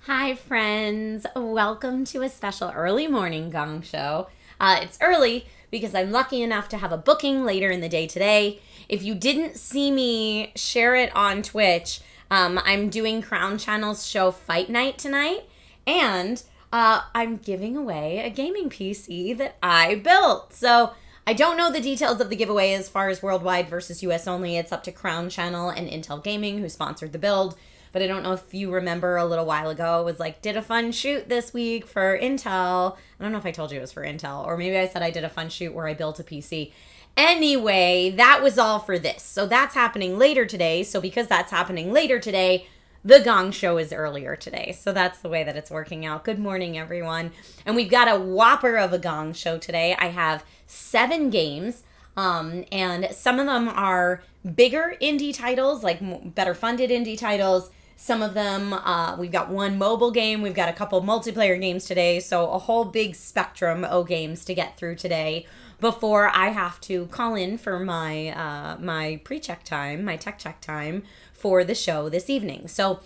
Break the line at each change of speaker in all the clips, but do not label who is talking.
Hi, friends. Welcome to a special early morning Gong Show. It's early because I'm lucky enough to have a booking later in the day today. If you didn't see me share it on Twitch, I'm doing Crown Channel's show Fight Night tonight, and I'm giving away a gaming PC that I built. So I don't know the details of the giveaway as far as worldwide versus US only. It's up to Crown Channel and Intel Gaming, who sponsored the build. But I don't know if you remember a little while ago, it was like, did a fun shoot this week for Intel. I don't know if I told you it was for Intel, or maybe I said I did a fun shoot where I built a PC. Anyway, that was all for this. So that's happening later today. So because that's happening later today, the Gong Show is earlier today. So that's the way that it's working out. Good morning, everyone. And we've got a whopper of a Gong Show today. I have 7 games. And some of them are bigger indie titles, like better funded indie titles. Some of them, we've got one mobile game. We've got a couple multiplayer games today. So a whole big spectrum of games to get through today before I have to call in for my pre-check time, my tech check time for the show this evening. So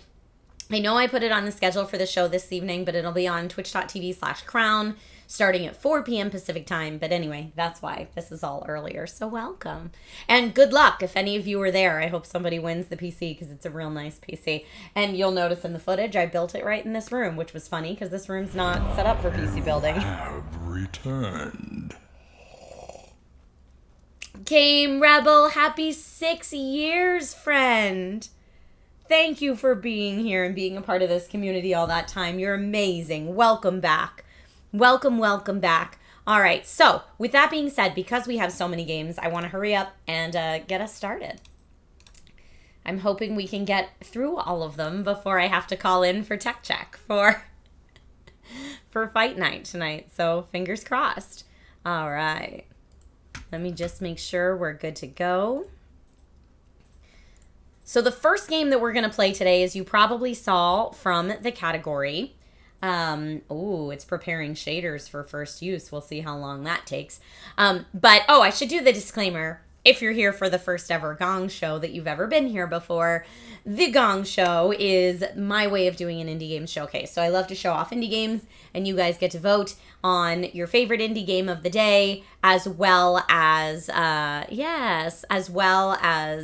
I know I put it on the schedule for the show this evening, but it'll be on twitch.tv/crown starting at 4 p.m. Pacific time. But anyway, that's why this is all earlier. So welcome. And good luck if any of you are there. I hope somebody wins the PC because it's a real nice PC. And you'll notice in the footage, I built it right in this room, which was funny because this room's not set up for PC building.
Have returned.
Game Rebel, happy 6 years, friend. Thank you for being here and being a part of this community all that time. You're amazing. Welcome back. Welcome back. All right, so with that being said, because we have so many games, I want to hurry up and get us started. I'm hoping we can get through all of them before I have to call in for tech check for Fight Night tonight. So fingers crossed. All right. Let me just make sure we're good to go. So the first game that we're going to play today, as you probably saw from the category, it's preparing shaders for first use. We'll see how long that takes. I should do the disclaimer. If you're here for the first ever Gong Show that you've ever been here before, the Gong Show is my way of doing an indie game showcase. So I love to show off indie games, and you guys get to vote on your favorite indie game of the day, as well as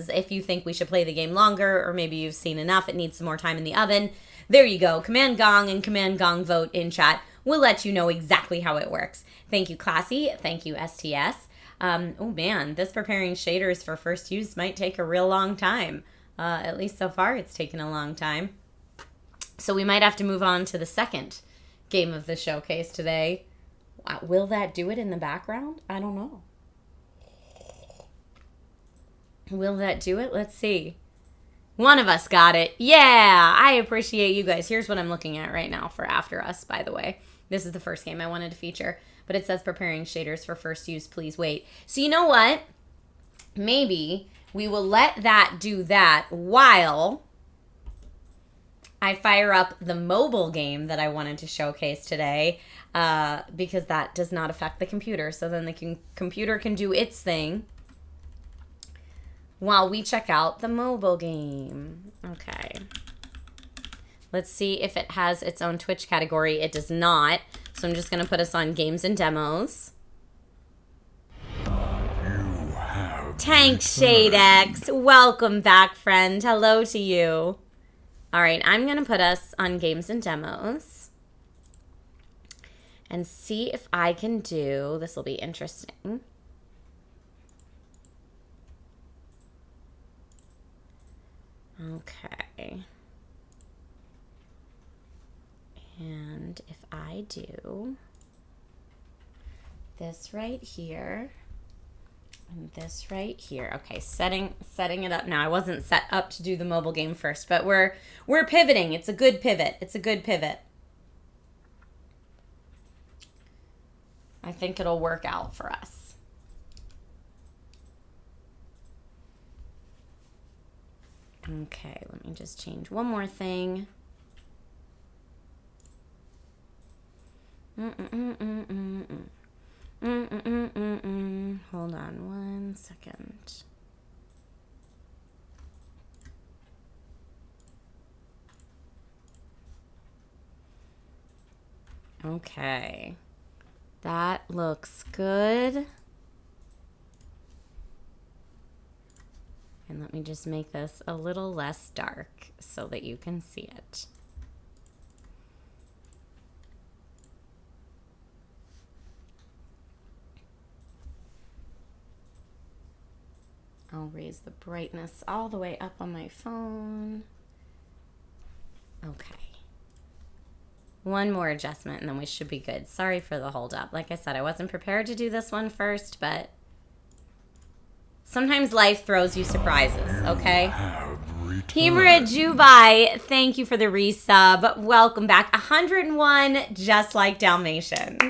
if you think we should play the game longer, or maybe you've seen enough, it needs some more time in the oven. There you go. Command Gong and Command Gong vote in chat. We'll let you know exactly how it works. Thank you, Classy. Thank you, STS. Oh man, this preparing shaders for first use might take a real long time. At least so far it's taken a long time. So we might have to move on to the second game of the showcase today. Will that do it in the background? I don't know. Will that do it? Let's see. One of us got it. Yeah, I appreciate you guys. Here's what I'm looking at right now for After Us, by the way. This is the first game I wanted to feature. But it says preparing shaders for first use. Please wait. So you know what? Maybe we will let that do that while I fire up the mobile game that I wanted to showcase today, because that does not affect the computer. So then the computer can do its thing while we check out the mobile game. Okay. Let's see if it has its own Twitch category. It does not. So I'm just going to put us on games and demos. Tank Shade X, welcome back, friend. Hello to you. All right, I'm going to put us on games and demos and see if I can do, this will be interesting. Okay. And if I do this right here and this right here. Okay, setting it up now. I wasn't set up to do the mobile game first, but we're pivoting. It's a good pivot. It's a good pivot. I think it'll work out for us. Okay, let me just change one more thing. Hold on one second. Okay. That looks good. And let me just make this a little less dark so that you can see it. I'll raise the brightness all the way up on my phone. Okay. One more adjustment and then we should be good. Sorry for the hold up. Like I said, I wasn't prepared to do this one first, but sometimes life throws you surprises, okay? Himra Jubai, thank you for the resub. Welcome back. 101, just like Dalmatians.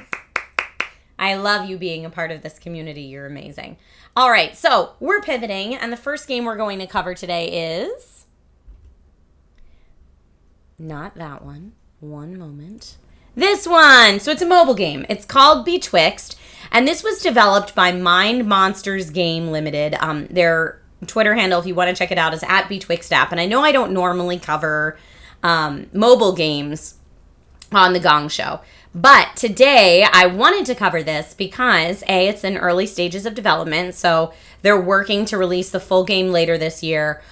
I love you being a part of this community. You're amazing. All right, so we're pivoting, and the first game we're going to cover today is... not that one. One moment. This one! So it's a mobile game. It's called Betwixt, and this was developed by Mind Monsters Game Limited. Their Twitter handle, if you want to check it out, is @BetwixtApp. And I know I don't normally cover mobile games on the Gong Show, but today I wanted to cover this because A, it's in early stages of development, so they're working to release the full game later this year.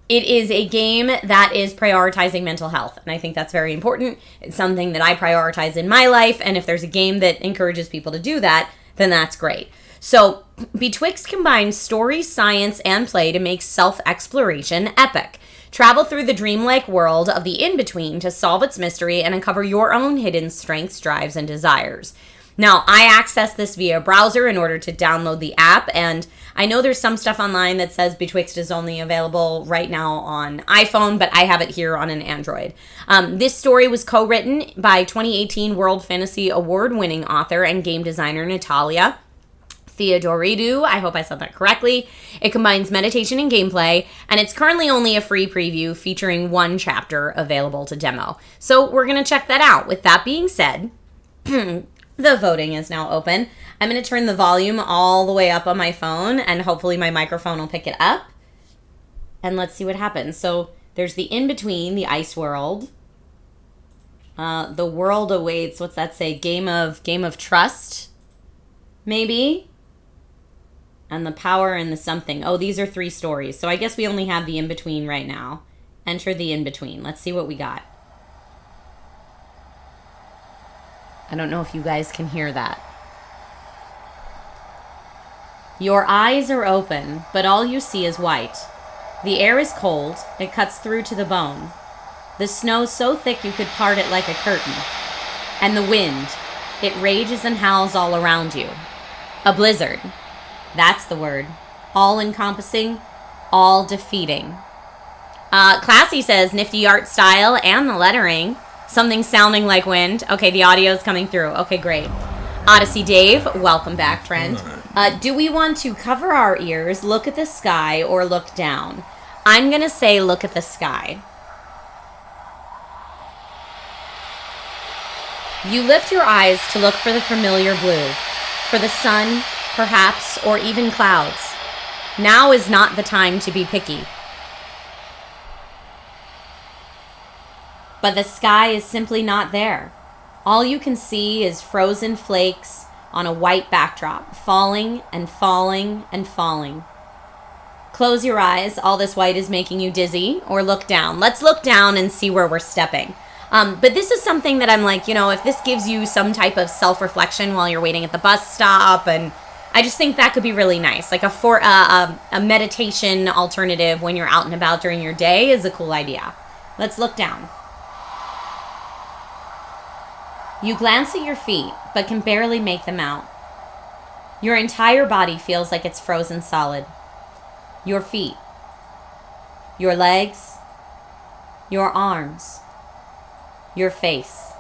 It is a game that is prioritizing mental health, and I think that's very important. It's something that I prioritize in my life, and if there's a game that encourages people to do that, then that's great. So, Betwixt combines story, science, and play to make self-exploration epic. Travel through the dreamlike world of the in-between to solve its mystery and uncover your own hidden strengths, drives, and desires. Now, I accessed this via browser in order to download the app, and I know there's some stuff online that says Betwixt is only available right now on iPhone, but I have it here on an Android. This story was co-written by 2018 World Fantasy Award-winning author and game designer Natalia Theodoridou. I hope I said that correctly. It combines meditation and gameplay, and it's currently only a free preview featuring one chapter available to demo. So we're going to check that out. With that being said... the voting is now open. I'm going to turn the volume all the way up on my phone, and hopefully my microphone will pick it up. And let's see what happens. So there's the in-between, the ice world. The world awaits, what's that say? Game of trust, maybe? And the power and the something. Oh, these are 3 stories. So I guess we only have the in-between right now. Enter the in-between. Let's see what we got. I don't know if you guys can hear that. Your eyes are open, but all you see is white. The air is cold. It cuts through to the bone. The snow so thick you could part it like a curtain. And the wind, it rages and howls all around you. A blizzard. That's the word. All-encompassing, all-defeating. Classy says, nifty art style and the lettering. Something sounding like wind. Okay, the audio is coming through. Okay, great. Odyssey Dave, welcome back, friend. Do we want to cover our ears, look at the sky, or look down? I'm going to say look at the sky. You lift your eyes to look for the familiar blue, for the sun, perhaps, or even clouds. Now is not the time to be picky. But the sky is simply not there. All you can see is frozen flakes on a white backdrop, falling and falling and falling. Close your eyes. All this white is making you dizzy, or look down. Let's look down and see where we're stepping. But this is something that I'm like, if this gives you some type of self-reflection while you're waiting at the bus stop, and I just think that could be really nice. Like a meditation alternative when you're out and about during your day is a cool idea. Let's look down. You glance at your feet, but can barely make them out. Your entire body feels like it's frozen solid. Your feet, your legs, your arms, your face,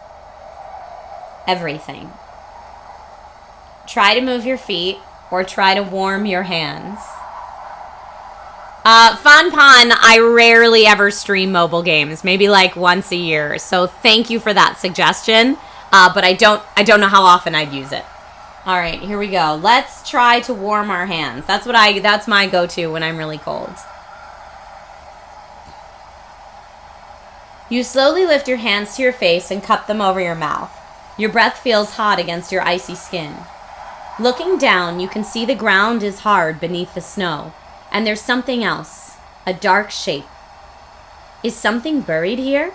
everything. Try to move your feet or try to warm your hands. Fun Pun, I rarely ever stream mobile games, maybe like once a year. So thank you for that suggestion. But I don't know how often I'd use it. All right, here we go. Let's try to warm our hands. That's my go-to when I'm really cold. You slowly lift your hands to your face and cup them over your mouth. Your breath feels hot against your icy skin. Looking down, you can see the ground is hard beneath the snow, and there's something else, a dark shape. Is something buried here?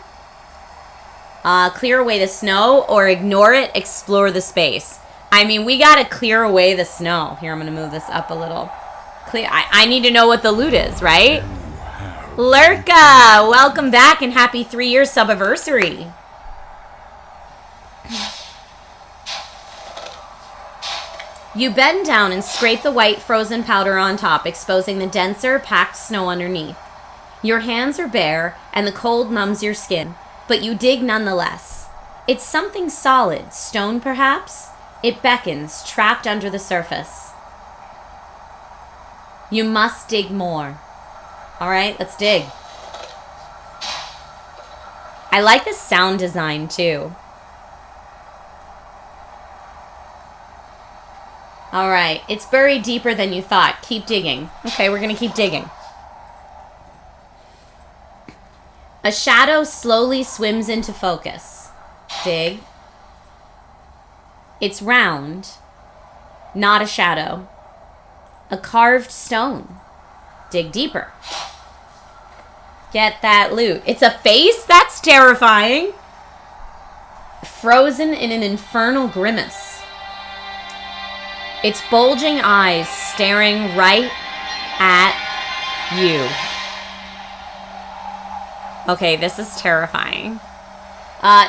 Clear away the snow or ignore it, explore the space. I mean, we gotta clear away the snow. Here, I'm gonna move this up a little. I need to know what the loot is, right? Lurka, welcome back and happy 3-year subiversary. You bend down and scrape the white frozen powder on top, exposing the denser, packed snow underneath. Your hands are bare, and the cold numbs your skin, but you dig nonetheless. It's something solid, stone perhaps? It beckons, trapped under the surface. You must dig more. All right, let's dig. I like the sound design too. All right, it's buried deeper than you thought. Keep digging. Okay, we're gonna keep digging. A shadow slowly swims into focus. Dig. It's round, not a shadow. A carved stone. Dig deeper. Get that loot. It's a face? That's terrifying. Frozen in an infernal grimace. Its bulging eyes staring right at you. Okay, this is terrifying.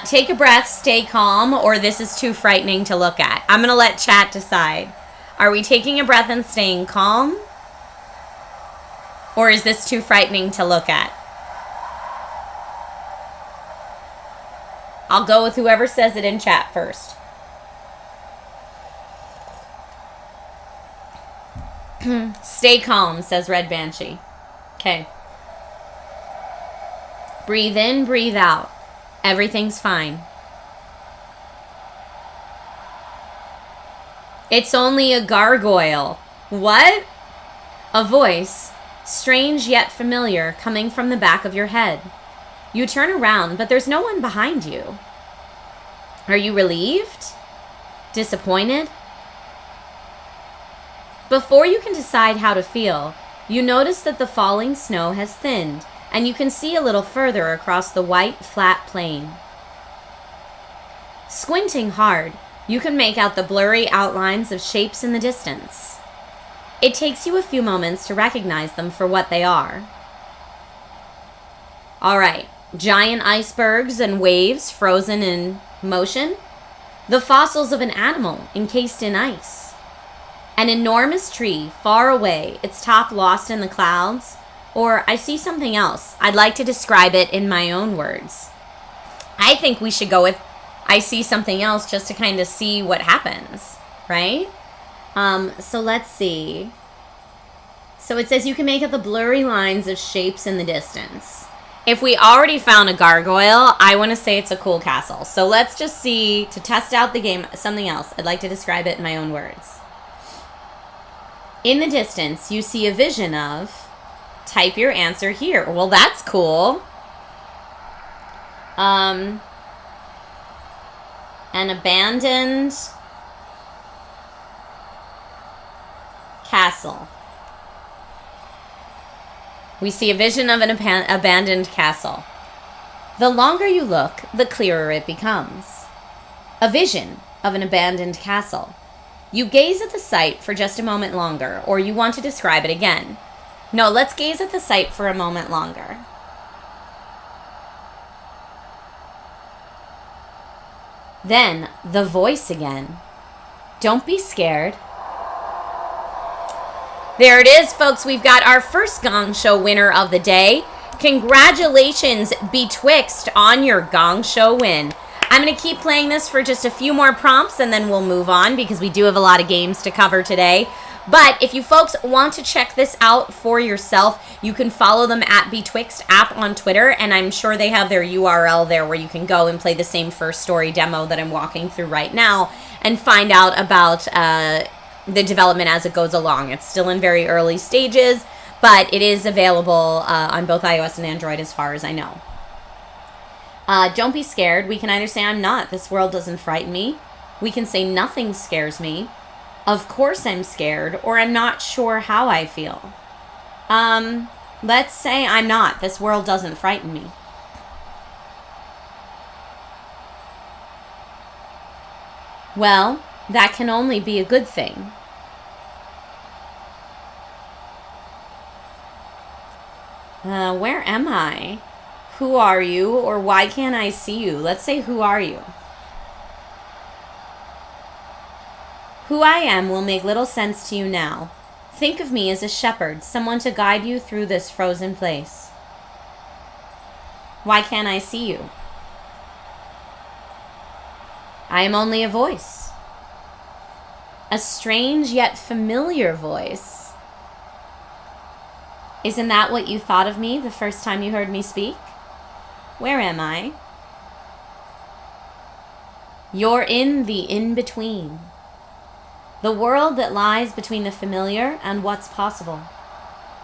Take a breath, stay calm, or this is too frightening to look at. I'm going to let chat decide. Are we taking a breath and staying calm? Or is this too frightening to look at? I'll go with whoever says it in chat first. Stay calm, says Red Banshee. Okay. Breathe in, breathe out. Everything's fine. It's only a gargoyle. What? A voice, strange yet familiar, coming from the back of your head. You turn around, but there's no one behind you. Are you relieved? Disappointed? Before you can decide how to feel, you notice that the falling snow has thinned, and you can see a little further across the white, flat plain. Squinting hard, you can make out the blurry outlines of shapes in the distance. It takes you a few moments to recognize them for what they are. All right, giant icebergs and waves frozen in motion. The fossils of an animal encased in ice. An enormous tree far away, its top lost in the clouds. Or I see something else. I'd like to describe it in my own words. I think we should go with I see something else just to kind of see what happens, right? So let's see. So it says you can make out the blurry lines of shapes in the distance. If we already found a gargoyle, I want to say it's a cool castle. So let's just see, to test out the game, something else. I'd like to describe it in my own words. In the distance, you see a vision of... Type your answer here. Well, that's cool. An abandoned castle. We see a vision of an abandoned castle. The longer you look, the clearer it becomes. A vision of an abandoned castle. You gaze at the sight for just a moment longer, or you want to describe it again. No, let's gaze at the sight for a moment longer. Then, the voice again. Don't be scared. There it is, folks. We've got our first Gong Show winner of the day. Congratulations, Betwixt, on your Gong Show win. I'm going to keep playing this for just a few more prompts, and then we'll move on because we do have a lot of games to cover today. But if you folks want to check this out for yourself, you can follow them at Betwixt app on Twitter, and I'm sure they have their URL there where you can go and play the same first story demo that I'm walking through right now and find out about the development as it goes along. It's still in very early stages, but it is available on both iOS and Android as far as I know. Don't be scared. We can either say I'm not. This world doesn't frighten me. We can say nothing scares me. Of course I'm scared, or I'm not sure how I feel. Let's say I'm not. This world doesn't frighten me. Well, that can only be a good thing. Where am I? Who are you, or why can't I see you? Let's say, who are you? Who I am will make little sense to you now. Think of me as a shepherd, someone to guide you through this frozen place. Why can't I see you? I am only a voice. A strange yet familiar voice. Isn't that what you thought of me the first time you heard me speak? Where am I? You're in the in-between. The world that lies between the familiar and what's possible.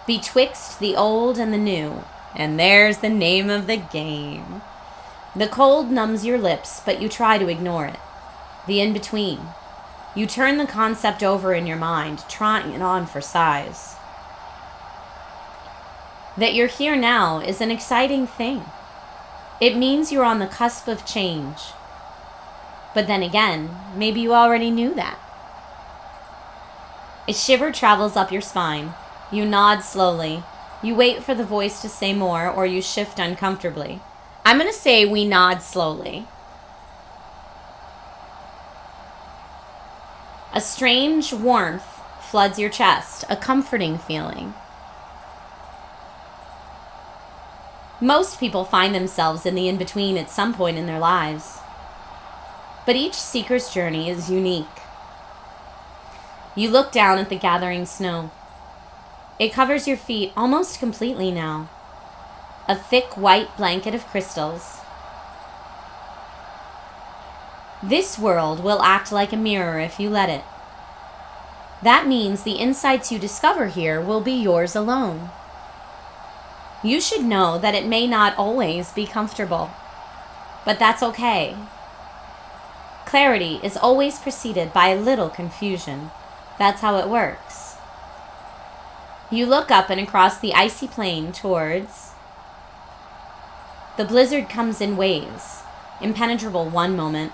Betwixt the old and the new. And there's the name of the game. The cold numbs your lips, but you try to ignore it. The in-between. You turn the concept over in your mind, trying it on for size. That you're here now is an exciting thing. It means you're on the cusp of change. But then again, maybe you already knew that. A shiver travels up your spine. You nod slowly. You wait for the voice to say more, or you shift uncomfortably. I'm going to say we nod slowly. A strange warmth floods your chest, a comforting feeling. Most people find themselves in the in-between at some point in their lives. But each seeker's journey is unique. You look down at the gathering snow. It covers your feet almost completely now. A thick white blanket of crystals. This world will act like a mirror if you let it. That means the insights you discover here will be yours alone. You should know that it may not always be comfortable, but that's okay. Clarity is always preceded by a little confusion. That's how it works. You look up and across the icy plain towards... The blizzard comes in waves, impenetrable one moment,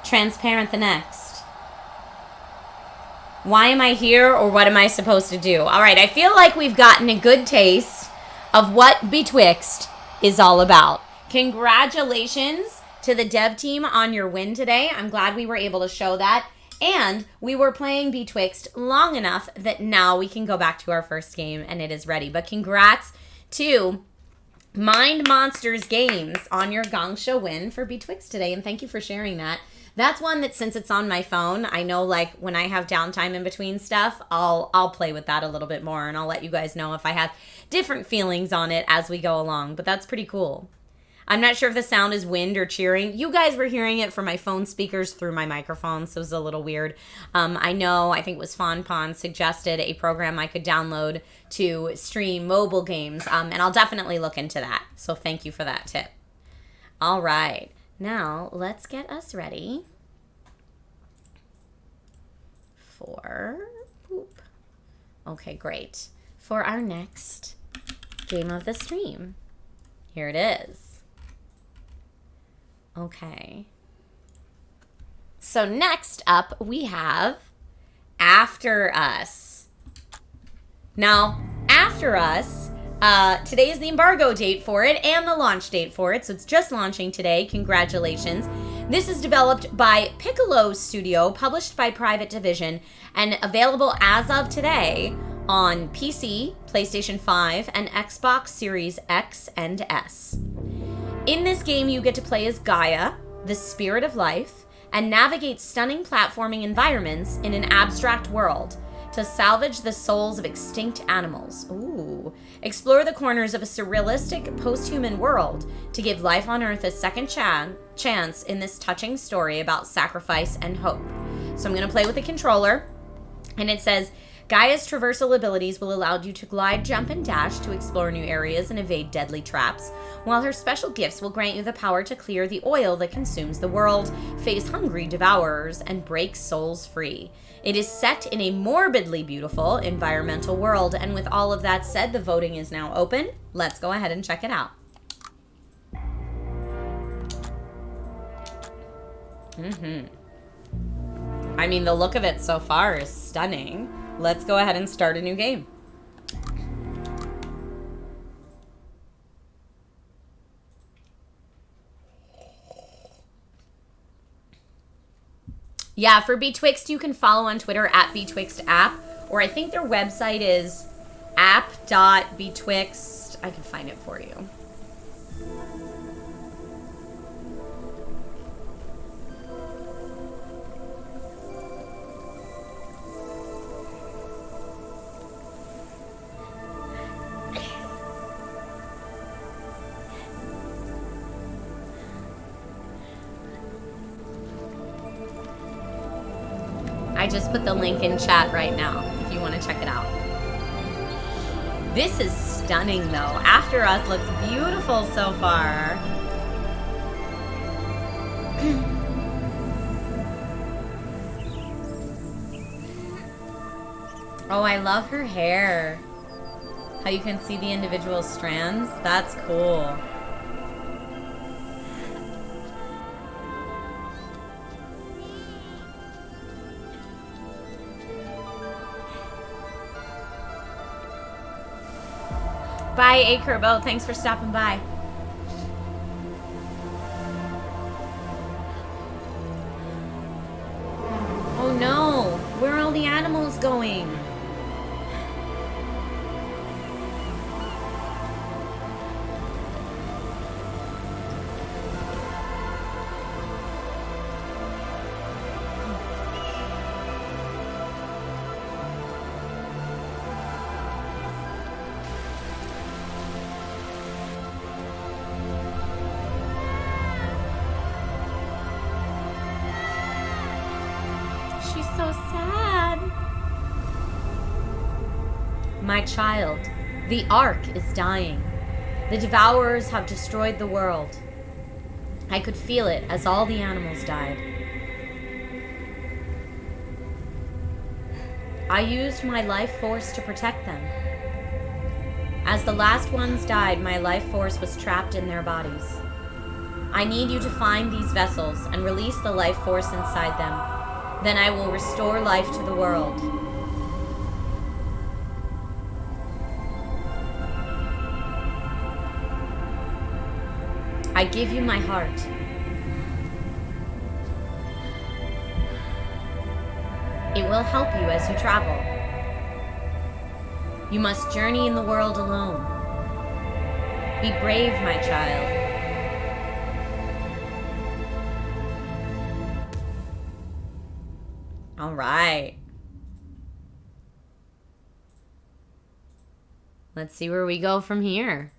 transparent the next. Why am I here, or what am I supposed to do? All right, I feel like we've gotten a good taste of what Betwixt is all about. Congratulations to the dev team on your win today. I'm glad we were able to show that. And we were playing Betwixt long enough that now we can go back to our first game and it is ready. But congrats to Mind Monsters Games on your Gong Show win for Betwixt today. And thank you for sharing that. That's one that, since it's on my phone, I know, like, when I have downtime in between stuff, I'll play with that a little bit more, and I'll let you guys know if I have different feelings on it as we go along. But that's pretty cool. I'm not sure if the sound is wind or cheering. You guys were hearing it from my phone speakers through my microphone, so it was a little weird. I think it was Fonpon suggested a program I could download to stream mobile games, and I'll definitely look into that. So thank you for that tip. All right. Now, let's get us ready for... Okay, great. For our next game of the stream. Here it is. Okay. So next up, we have After Us. Now, After Us... today is the embargo date for it and the launch date for it, so it's just launching today. Congratulations. This is developed by Piccolo Studio, published by Private Division, and available as of today on PC, PlayStation 5, and Xbox Series X and S. In this game, you get to play as Gaia, the spirit of life, and navigate stunning platforming environments in an abstract world to salvage the souls of extinct animals. Ooh. Explore the corners of a surrealistic post-human world to give life on Earth a second chance in this touching story about sacrifice and hope. So I'm going to play with the controller, and it says, Gaia's traversal abilities will allow you to glide, jump, and dash to explore new areas and evade deadly traps, while her special gifts will grant you the power to clear the oil that consumes the world, face hungry devourers, and break souls free. It is set in a morbidly beautiful environmental world, and with all of that said, the voting is now open. Let's go ahead and check it out. I mean, the look of it so far is stunning. Let's go ahead and start a new game. Yeah, for Betwixt, you can follow on Twitter at Betwixt app, or I think their website is app.betwixt. I can find it for you. I just put the link in chat right now if you want to check it out. This is stunning though. After Us looks beautiful so far. Oh, I love her hair. How you can see the individual strands. That's cool. Bye, Akerbo. Thanks for stopping by. Oh no! Where are all the animals going? My child, the Ark is dying. The Devourers have destroyed the world. I could feel it as all the animals died. I used my life force to protect them. As the last ones died, my life force was trapped in their bodies. I need you to find these vessels and release the life force inside them. Then I will restore life to the world. I give you my heart. It will help you as you travel. You must journey in the world alone. Be brave, my child. All right. Let's see where we go from here.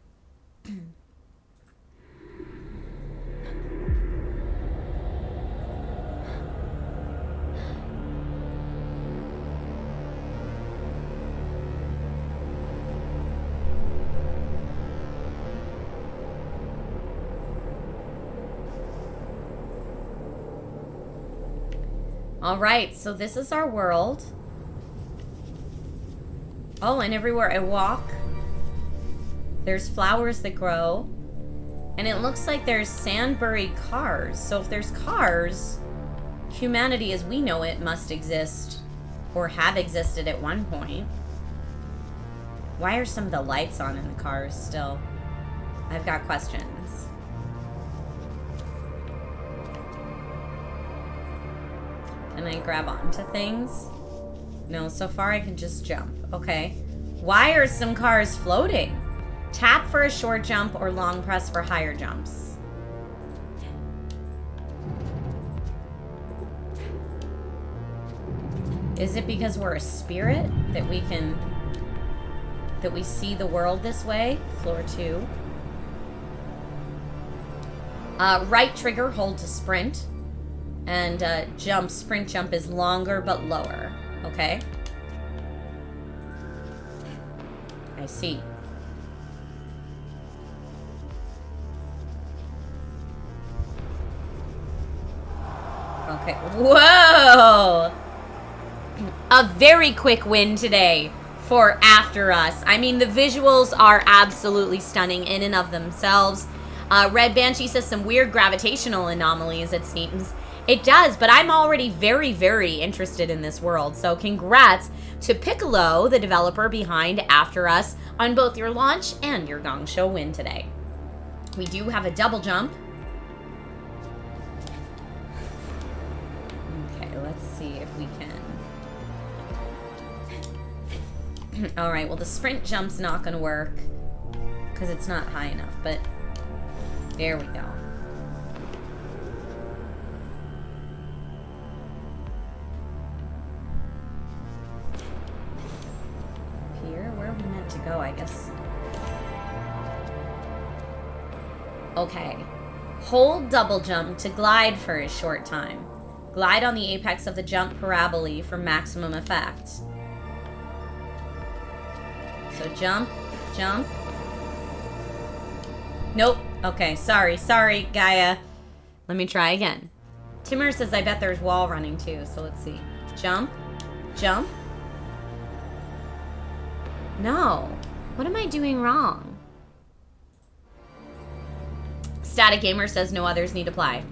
All right, so this is our world. Oh, and everywhere I walk, there's flowers that grow. And it looks like there's sand-buried cars. So if there's cars, humanity as we know it must exist or have existed at one point. Why are some of the lights on in the cars still? I've got questions. Can I grab onto things? No, so far I can just jump. Okay. Why are some cars floating? Tap for a short jump or long press for higher jumps. Is it because we're a spirit that we see the world this way? Floor 2. Right trigger, hold to sprint. And sprint jump is longer but lower. Okay. I see. Okay. Whoa! A very quick win today for After Us. I mean, the visuals are absolutely stunning in and of themselves. Red Banshee says some weird gravitational anomalies, it seems. It does, but I'm already very, very interested in this world. So congrats to Piccolo, the developer behind After Us, on both your launch and your Gong Show win today. We do have a double jump. Okay, let's see if we can. All right, well, the sprint jump's not going to work because it's not high enough, but there we go. Here, where are we meant to go, I guess? Okay. Hold double jump to glide for a short time. Glide on the apex of the jump parabole for maximum effect. So jump, jump. Nope. Okay, sorry, Gaia. Let me try again. Timur says, I bet there's wall running too, so let's see. Jump, jump. No. What am I doing wrong? Static Gamer says no others need apply.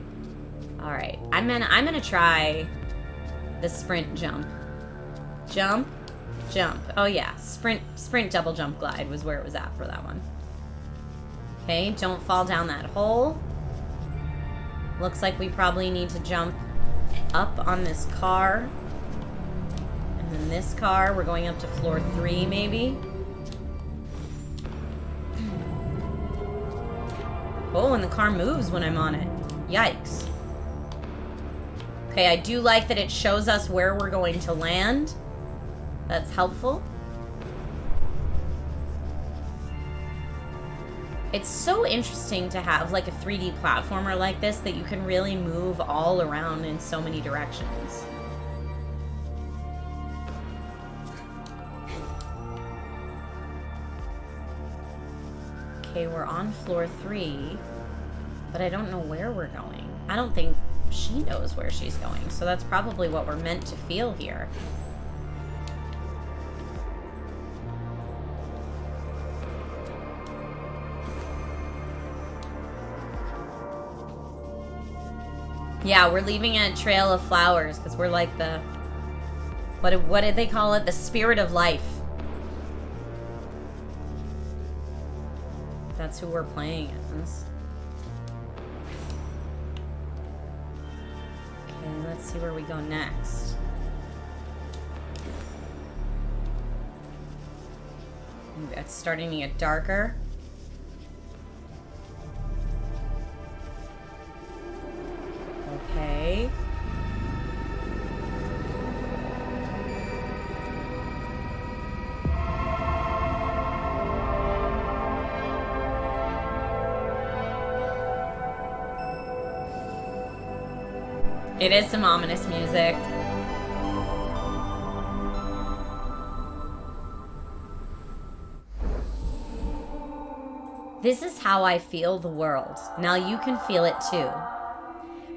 All right, I'm gonna try the sprint jump. Jump, jump. Oh yeah, sprint double jump glide was where it was at for that one. Okay, don't fall down that hole. Looks like we probably need to jump up on this car. And then this car, we're going up to floor 3 maybe. Oh, and the car moves when I'm on it. Yikes. Okay, I do like that it shows us where we're going to land. That's helpful. It's so interesting to have like a 3D platformer like this that you can really move all around in so many directions. Okay, we're on floor 3, but I don't know where we're going. I don't think she knows where she's going, so that's probably what we're meant to feel here. Yeah, we're leaving a trail of flowers because we're like the... What did they call it? The spirit of life. That's who we're playing as. Okay, let's see where we go next. It's starting to get darker. Okay. It is some ominous music. This is how I feel the world. Now you can feel it too.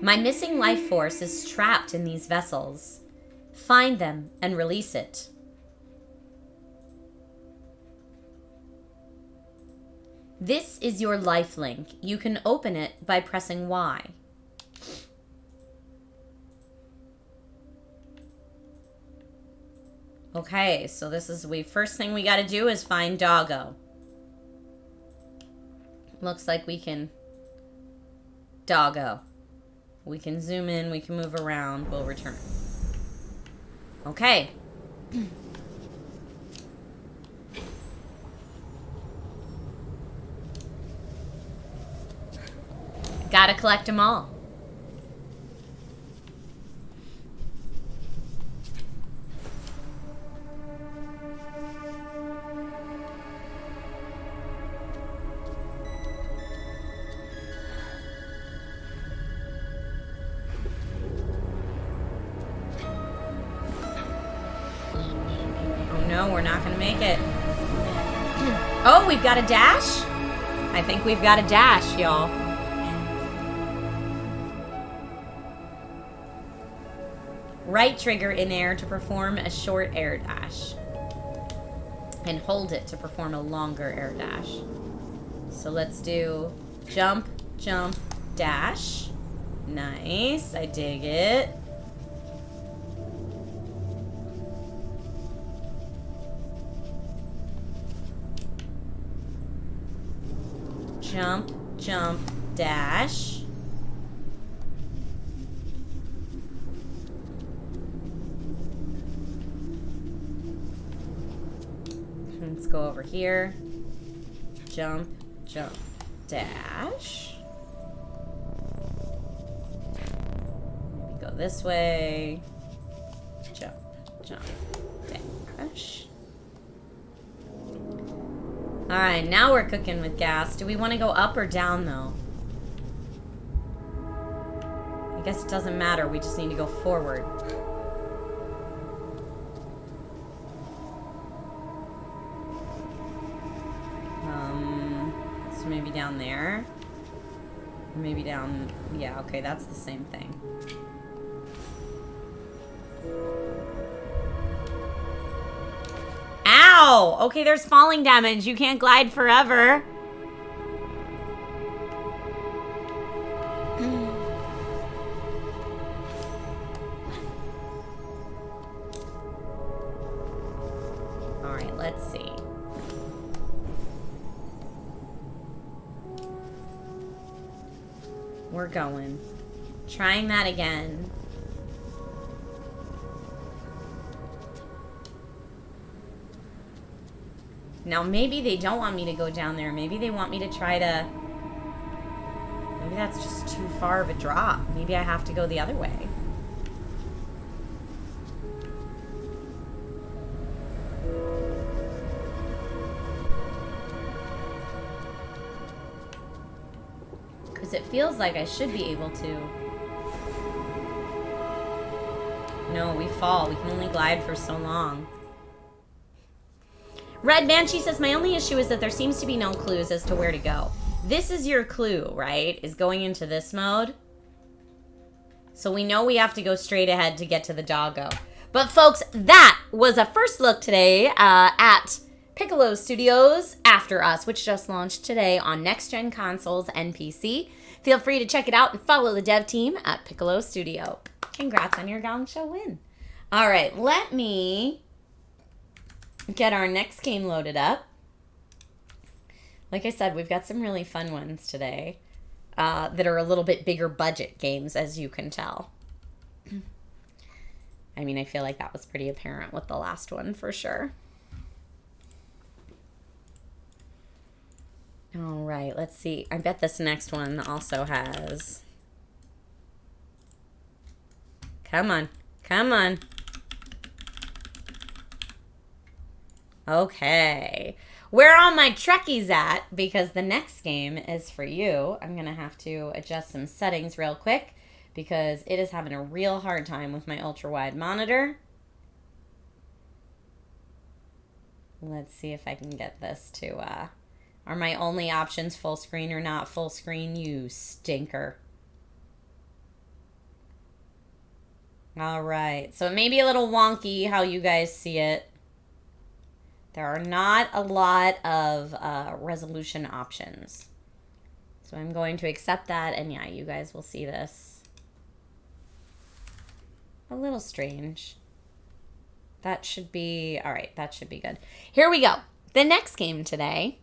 My missing life force is trapped in these vessels. Find them and release it. This is your life link. You can open it by pressing Y. Okay, so this is first thing we gotta do is find Doggo. Looks like we can Doggo. We can zoom in, we can move around, we'll return. Okay. Gotta collect them all. Oh no, we're not gonna make it. Oh, we've got a dash? I think we've got a dash, y'all. Right trigger in air to perform a short air dash. And hold it to perform a longer air dash. So let's do jump, jump, dash. Nice, I dig it. Jump, jump, dash. Let's go over here. Jump, jump, dash. Maybe go this way. Jump, jump, dash. All right, now we're cooking with gas. Do we want to go up or down, though? I guess it doesn't matter. We just need to go forward. So maybe down there. Maybe down... Yeah, okay, that's the same thing. Ow! Okay, there's falling damage. You can't glide forever. Alright, let's see. We're going. Trying that again. Now, maybe they don't want me to go down there. Maybe they want me to try to... Maybe that's just too far of a drop. Maybe I have to go the other way. Because it feels like I should be able to. No, we fall. We can only glide for so long. Red Banshee says, my only issue is that there seems to be no clues as to where to go. This is your clue, right? Is going into this mode. So we know we have to go straight ahead to get to the doggo. But folks, that was a first look today at Piccolo Studios After Us, which just launched today on next-gen consoles and PC. Feel free to check it out and follow the dev team at Piccolo Studio. Congrats on your Gong Show win. All right, let me get our next game loaded up. Like I said, we've got some really fun ones today that are a little bit bigger budget games, as you can tell. I mean, I feel like that was pretty apparent with the last one for sure. All right, let's see. I bet this next one also has... Come on. Come on. Okay. Where are my Trekkies at? Because the next game is for you. I'm going to have to adjust some settings real quick because it is having a real hard time with my ultra-wide monitor. Let's see if I can get this to... Are my only options full screen or not full screen? You stinker. All right. So it may be a little wonky how you guys see it. There are not a lot of resolution options. So I'm going to accept that. And yeah, you guys will see this. A little strange. That should be... All right. That should be good. Here we go. The next game today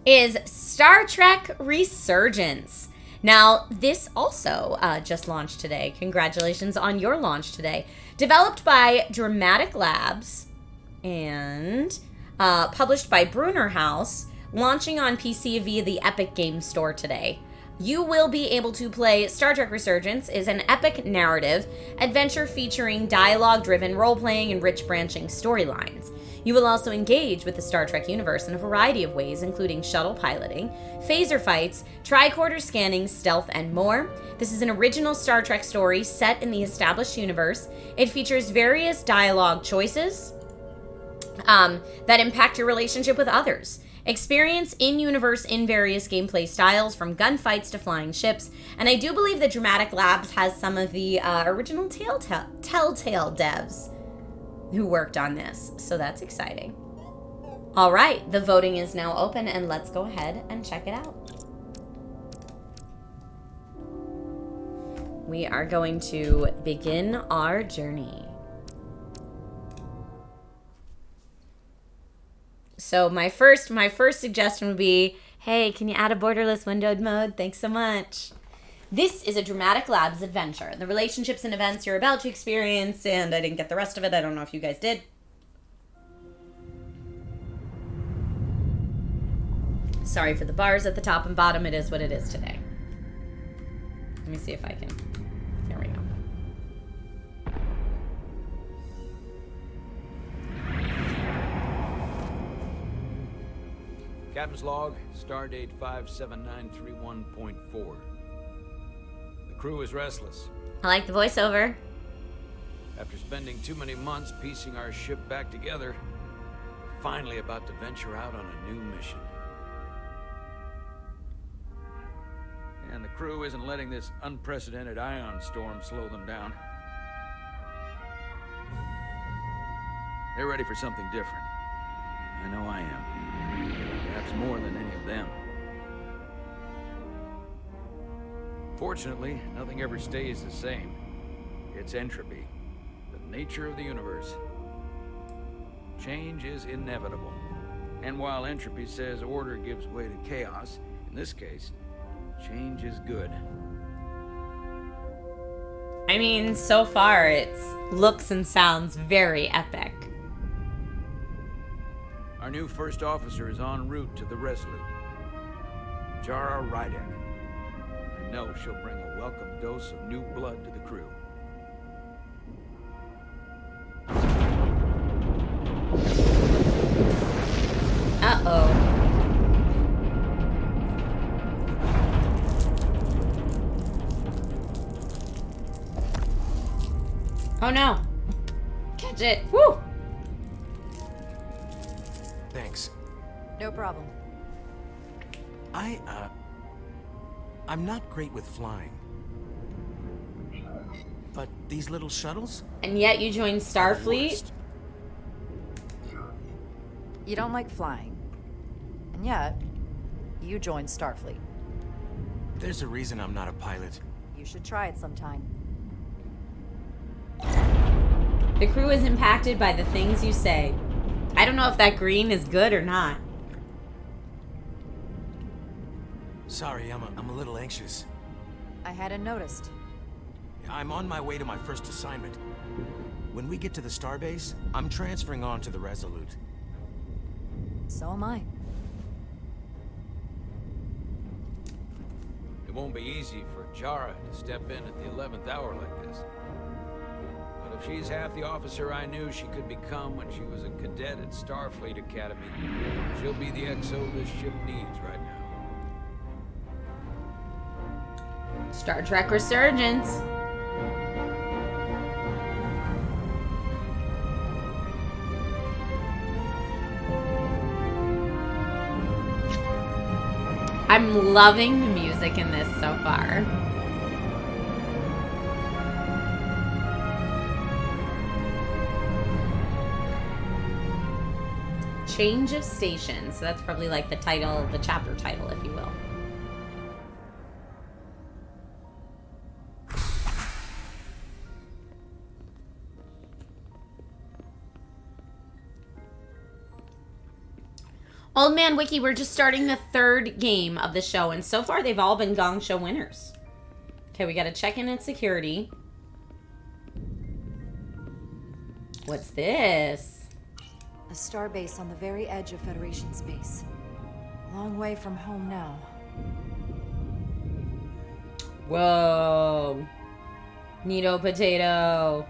is Star Trek Resurgence. Now, this also just launched today. Congratulations on your launch today. Developed by Dramatic Labs and published by Brunner House, launching on PC via the Epic Games Store today. You will be able to play Star Trek Resurgence is an epic narrative adventure featuring dialogue-driven role-playing and rich branching storylines. You will also engage with the Star Trek universe in a variety of ways, including shuttle piloting, phaser fights, tricorder scanning, stealth, and more. This is an original Star Trek story set in the established universe. It features various dialogue choices, that impact your relationship with others. Experience in-universe, in various gameplay styles, from gunfights to flying ships, and I do believe that Dramatic Labs has some of the original Telltale devs who worked on this, so that's exciting. All right, the voting is now open, and let's go ahead and check it out. We are going to begin our journey. So my first suggestion would be, hey, can you add a borderless windowed mode? Thanks so much. This is a Dramatic Labs adventure. The relationships and events you're about to experience, and I didn't get the rest of it. I don't know if you guys did. Sorry for the bars at the top and bottom. It is what it is today. Let me see if I can. There we go.
Captain's log, stardate 57931.4. The crew is restless.
I like the voiceover.
After spending too many months piecing our ship back together, we're finally about to venture out on a new mission. And the crew isn't letting this unprecedented ion storm slow them down. They're ready for something different. I know I am. Perhaps more than any of them. Fortunately, nothing ever stays the same. It's entropy, the nature of the universe. Change is inevitable. And while entropy says order gives way to chaos, in this case, change is good.
I mean, so far it looks and sounds very epic.
Our new first officer is en route to the Resolute. Jara Rydek. I know she'll bring a welcome dose of new blood to the crew.
Uh-oh. Oh no. Catch it. Woo!
Thanks.
No problem.
I'm not great with flying. But these little shuttles?
And yet you joined Starfleet?
Worst.
You don't like flying. And yet, you joined Starfleet.
There's a reason I'm not a pilot.
You should try it sometime.
The crew is impacted by the things you say. I don't know if that green is good or not.
Sorry, I'm a little anxious.
I hadn't noticed.
I'm on my way to my first assignment. When we get to the starbase, I'm transferring on to the Resolute.
So am I.
It won't be easy for Jara to step in at the 11th hour like this. But if she's half the officer I knew she could become when she was a cadet at Starfleet Academy, she'll be the XO this ship needs right now.
Star Trek Resurgence. I'm loving the music in this so far. Change of station. So that's probably like the title, the chapter title, if you will. Old Man Wiki, we're just starting the third game of the show, and so far they've all been Gong Show winners. Okay, we gotta check in at security. What's this?
A starbase on the very edge of Federation space. Long way from home now.
Whoa. Neato potato.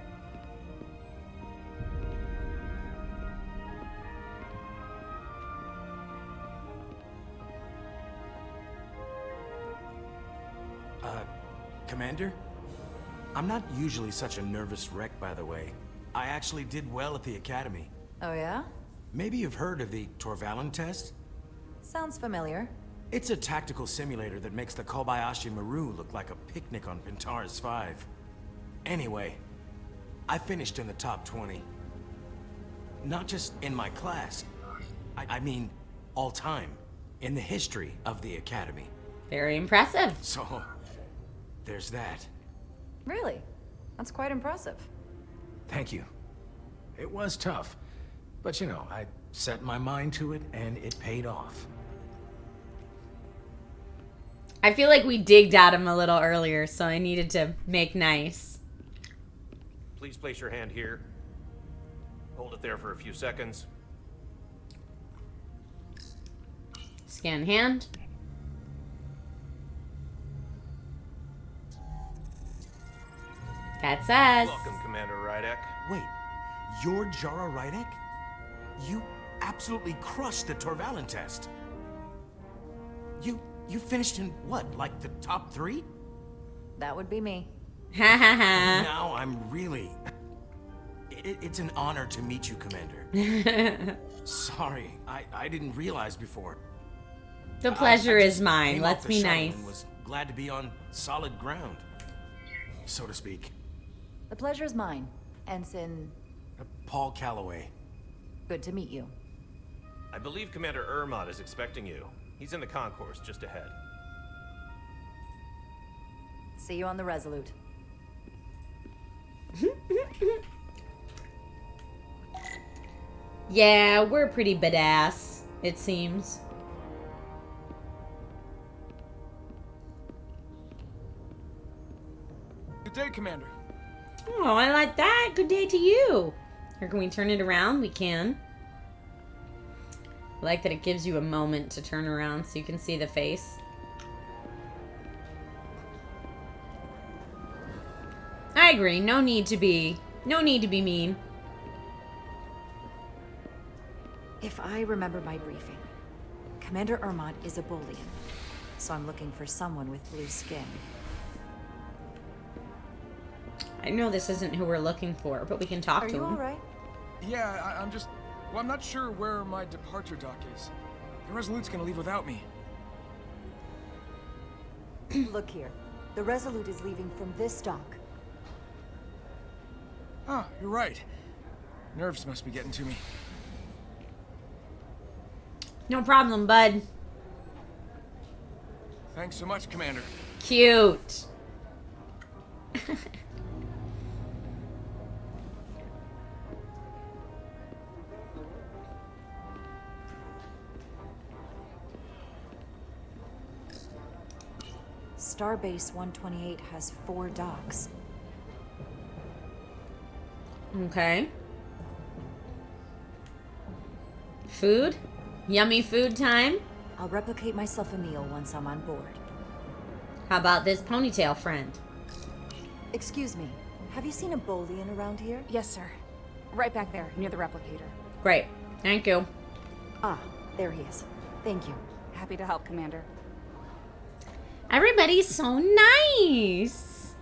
Commander? I'm not usually such a nervous wreck, by the way. I actually did well at the Academy.
Oh yeah?
Maybe you've heard of the Torvalin test?
Sounds familiar.
It's a tactical simulator that makes the Kobayashi Maru look like a picnic on Pintaris 5. Anyway, I finished in the top 20. Not just in my class. I mean, all time. In the history of the Academy.
Very impressive.
So, there's that.
Really? That's quite impressive.
Thank you. It was tough. But you know, I set my mind to it and it paid off.
I feel like we digged at him a little earlier, so I needed to make nice.
Please place your hand here. Hold it there for a few seconds.
Scan hand. That's us.
Welcome, Commander Rydek.
Wait, you're Jara Rydek? You absolutely crushed the Torvalin test. You finished in what, like the top 3?
That would be me.
Ha ha ha.
Now I'm really... It's an honor to meet you, Commander. Sorry, I didn't realize before.
The pleasure
I
is
just
mine.
came
Let's
off the
be
shuttle
nice.
and was glad to be on solid ground, so to speak.
The pleasure is mine. Ensign,
Paul Calloway.
good to meet you.
I believe Commander Ermont is expecting you. He's in the concourse just ahead.
See you on the Resolute.
Yeah, we're pretty badass, it seems.
Good day, Commander.
Oh, I like that. Good day to you. Here, can we turn it around? We can. I like that it gives you a moment to turn around so you can see the face. I agree. No need to be mean.
If I remember my briefing, Commander Ermont is a Bolian, so I'm looking for someone with blue skin.
I know this isn't who we're looking for, but we can talk
Are
to
you
him.
alright?
Yeah, I'm just... Well, I'm not sure where my departure dock is. The Resolute's gonna leave without me.
Look here. The Resolute is leaving from this dock.
Ah, you're right. Nerves must be getting to me.
No problem, bud.
Thanks so much, Commander.
Cute.
Starbase 128 has 4 docks.
Okay. Food? Yummy food time?
I'll replicate myself a meal once I'm on board.
How about this ponytail friend?
Excuse me, have you seen a Bolian around here?
Yes, sir. Right back there, near the replicator.
Great. Thank you.
Ah, there he is. Thank you.
Happy to help, Commander.
Everybody's so nice.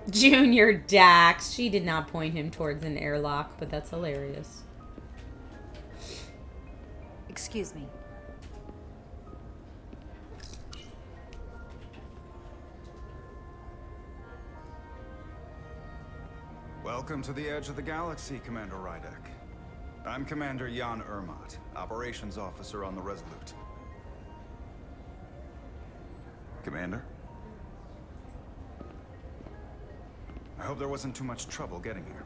Junior Dax. She did not point him towards an airlock, but that's hilarious.
Excuse me.
Welcome to the edge of the galaxy, Commander Rydek. I'm Commander Jan Ermont, Operations Officer on the Resolute. Commander? I hope there wasn't too much trouble getting here.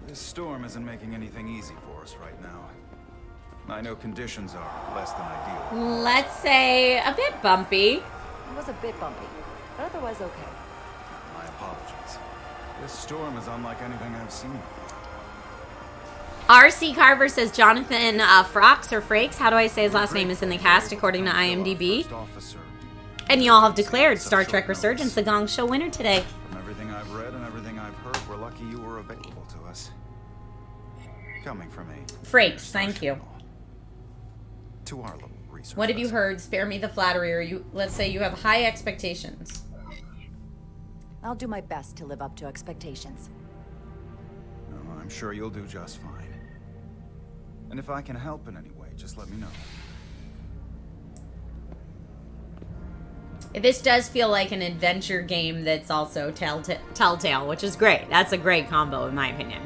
This storm isn't making anything easy for us right now. I know conditions are less than ideal.
Let's say a bit bumpy.
It was a bit bumpy, but otherwise okay.
My apologies. This storm is unlike anything I've seen.
R.C. Carver says Jonathan Frakes or Frakes, how do I say his last name, is in the cast according to IMDb. And y'all have declared Star Trek Resurgence the Gong Show winner today.
From everything I've read and everything I've heard, we're lucky you were available to us. Coming from a...
Frakes, thank you.
To our little research.
What have you heard? Spare me the flattery, or you, let's say you have high expectations.
I'll do my best to live up to expectations.
sure you'll do just fine. And if I can help in any way, just let me know.
This does feel like an adventure game that's also Telltale, which is great. That's a great combo, in my opinion.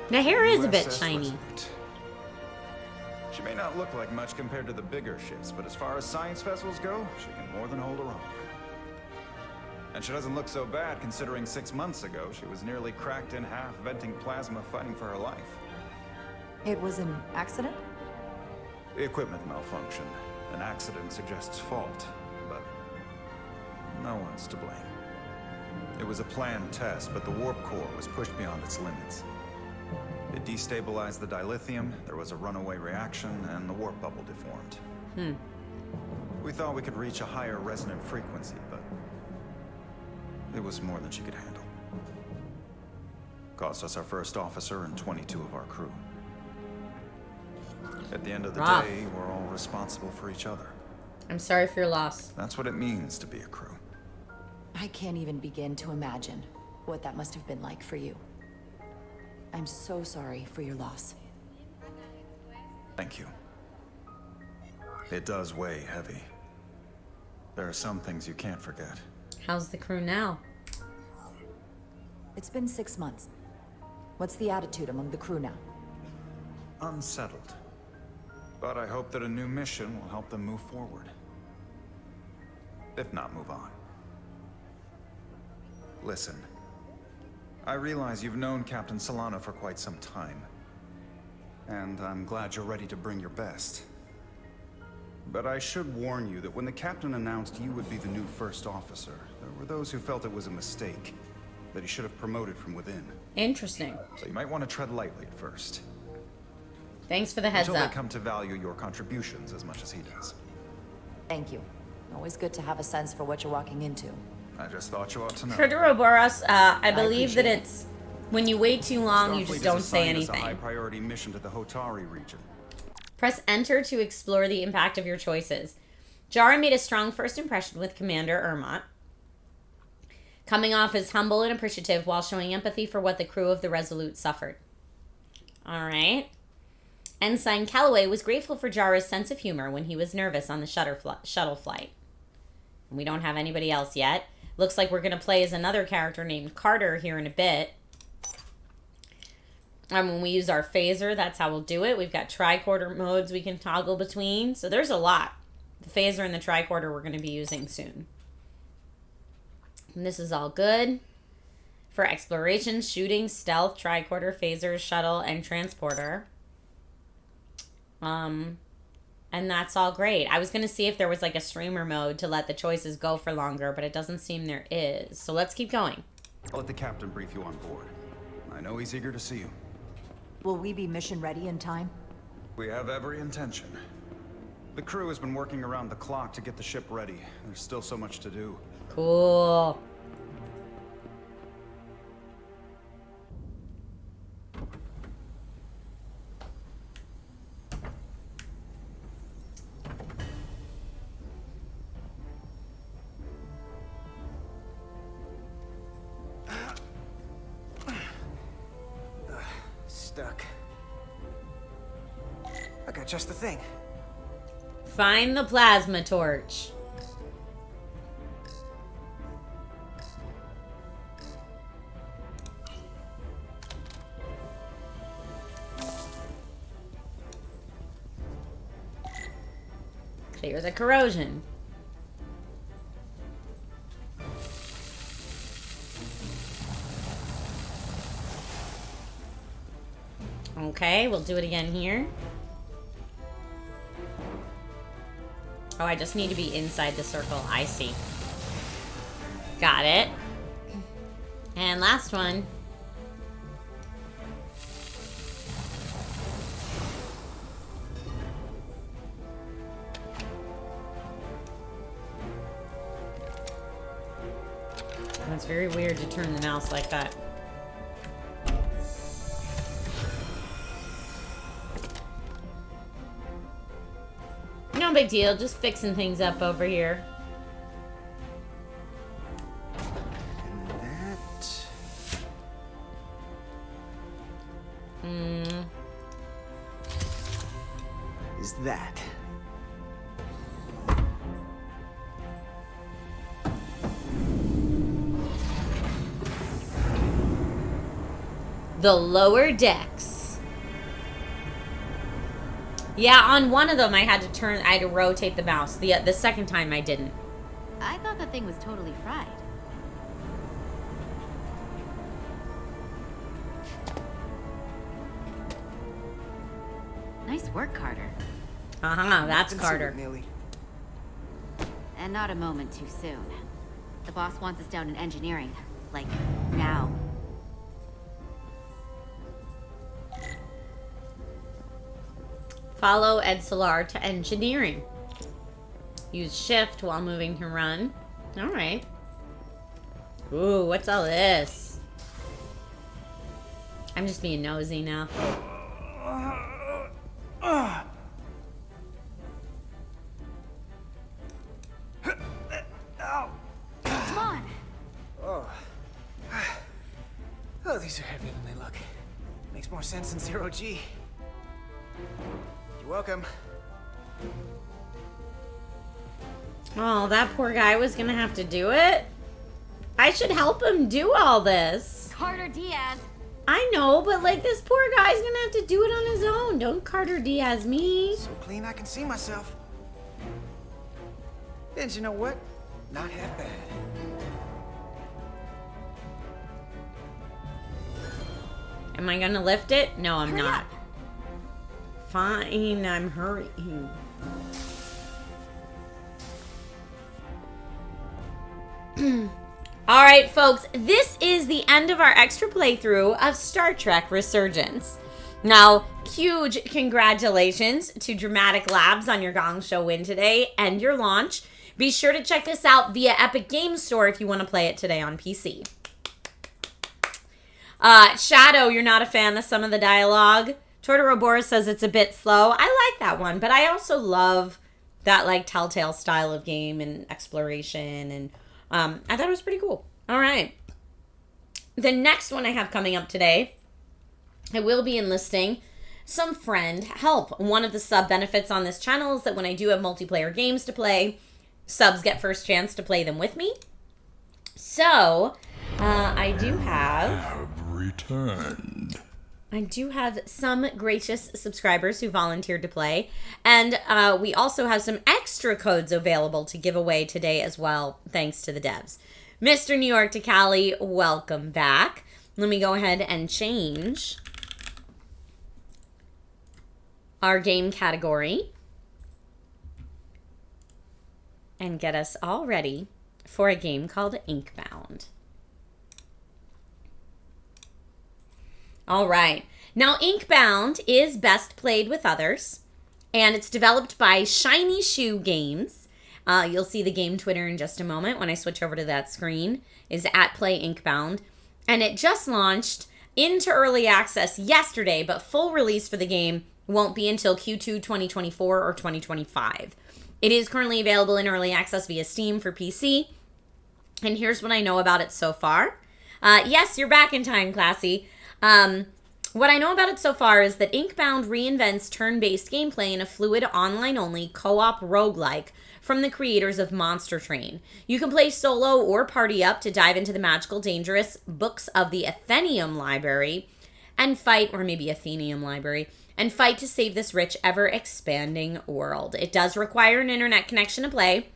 The hair is a bit
USS
shiny.
Resurgence. She may not look like much compared to the bigger ships, but as far as science vessels go, she can more than hold her own. And she doesn't look so bad considering 6 months ago she was nearly cracked in half, venting plasma, fighting for her life.
It was an accident?
The equipment malfunctioned. An accident suggests fault, but no one's to blame. It was a planned test, but the warp core was pushed beyond its limits. It destabilized the dilithium, there was a runaway reaction, and the warp bubble deformed. We thought we could reach a higher resonant frequency, but it was more than she could handle. Cost us our first officer and 22 of our crew. At the end of the
Rough.
day, we're all responsible for each other.
I'm sorry for your loss.
That's what it means to be a crew.
I can't even begin to imagine what that must have been like for you. I'm so sorry for your loss.
Thank you. It does weigh heavy. There are some things you can't forget.
How's the crew now?
It's been 6 months. What's the attitude among the crew now?
Unsettled. But I hope that a new mission will help them move forward. If not, move on. Listen. I realize you've known Captain Solana for quite some time. And I'm glad you're ready to bring your best. But I should warn you that when the captain announced you would be the new first officer, there were those who felt it was a mistake, that he should have promoted from within.
Interesting.
So you might want to tread lightly at first.
Thanks for the heads
Until
up.
they come to value your contributions as much as he does.
Thank you. Always good to have a sense for what you're walking into.
I just thought you ought to know.
For Ouroboros, I believe that
appreciate it.
it's when you wait too long, you
Starfleet
just
has
don't say
assigned us a
anything.
high-priority mission to the Hotari region.
Press enter to explore the impact of your choices. Jara made a strong first impression with Commander Ermont, coming off as humble and appreciative while showing empathy for what the crew of the Resolute suffered. All right. Ensign Calloway was grateful for Jara's sense of humor when he was nervous on the shuttle flight. We don't have anybody else yet. Looks like we're going to play as another character named Carter here in a bit. And when we use our phaser, that's how we'll do it. We've got tricorder modes we can toggle between. So there's a lot. The phaser and the tricorder we're going to be using soon. And this is all good for exploration, shooting, stealth, tricorder, phaser, shuttle, and transporter. And that's all great. I was going to see if there was like a streamer mode to let the choices go for longer, but it doesn't seem there is. So let's keep going.
I'll let the captain brief you on board. I know he's eager to see you.
Will we be mission ready in time?
We have every intention. The crew has been working around the clock to get the ship ready. There's still so much to do.
Cool.
Stuck. I got just the thing.
Find the plasma torch. Clear the corrosion. Okay, we'll do it again here. Oh, I just need to be inside the circle. I see. Got it. And last one. It's very weird to turn the mouse like that. No big deal, just fixing things up over here.
is that.
The lower decks. Yeah, on one of them I had to rotate the mouse. The second time I didn't.
I thought that thing was totally fried. Nice work, Carter.
That's Carter.
And not a moment too soon. The boss wants us down in engineering. Like, now.
Follow Edsolar to engineering. Use shift while moving to run. Alright. Ooh, what's all this? I'm just being nosy now.
Come on!
Oh, these are heavier than they look. Makes more sense than 0G. You're welcome.
Oh, that poor guy was gonna have to do it? I should help him do all this.
Carter Diaz!
I know, but like this poor guy's gonna have to do it on his own. Don't Carter Diaz me.
So clean I can see myself. And you know what? Not half bad.
Am I gonna lift it? No, I'm
Hurry
not.
up.
Fine, I'm hurrying. Alright, folks, this is the end of our extra playthrough of Star Trek Resurgence. Now, huge congratulations to Dramatic Labs on your Gong Show win today and your launch. Be sure to check this out via Epic Games Store if you want to play it today on PC. Shadow, you're not a fan of some of the dialogue. Tortoroboris says it's a bit slow. I like that one, but I also love that like Telltale style of game and exploration, and I thought it was pretty cool. All right. The next one I have coming up today, I will be enlisting some friend help. One of the sub benefits on this channel is that when I do have multiplayer games to play, subs get first chance to play them with me. So, I do have
returned.
I do have some gracious subscribers who volunteered to play. And we also have some extra codes available to give away today as well, thanks to the devs. Mr. New York to Cali, welcome back. Let me go ahead and change our game category and get us all ready for a game called Inkbound. All right. Now, Inkbound is best played with others, and it's developed by Shiny Shoe Games. You'll see the game Twitter in just a moment when I switch over to that screen, is @PlayInkbound. And it just launched into early access yesterday, but full release for the game won't be until Q2 2024 or 2025. It is currently available in early access via Steam for PC. And here's what I know about it so far. Yes, you're back in time, Classy. What I know about it so far is that Inkbound reinvents turn-based gameplay in a fluid online-only co-op roguelike from the creators of Monster Train. You can play solo or party up to dive into the magical, dangerous books of the Athenium Library and fight, or maybe Athenium Library, and fight to save this rich, ever-expanding world. It does require an internet connection to play,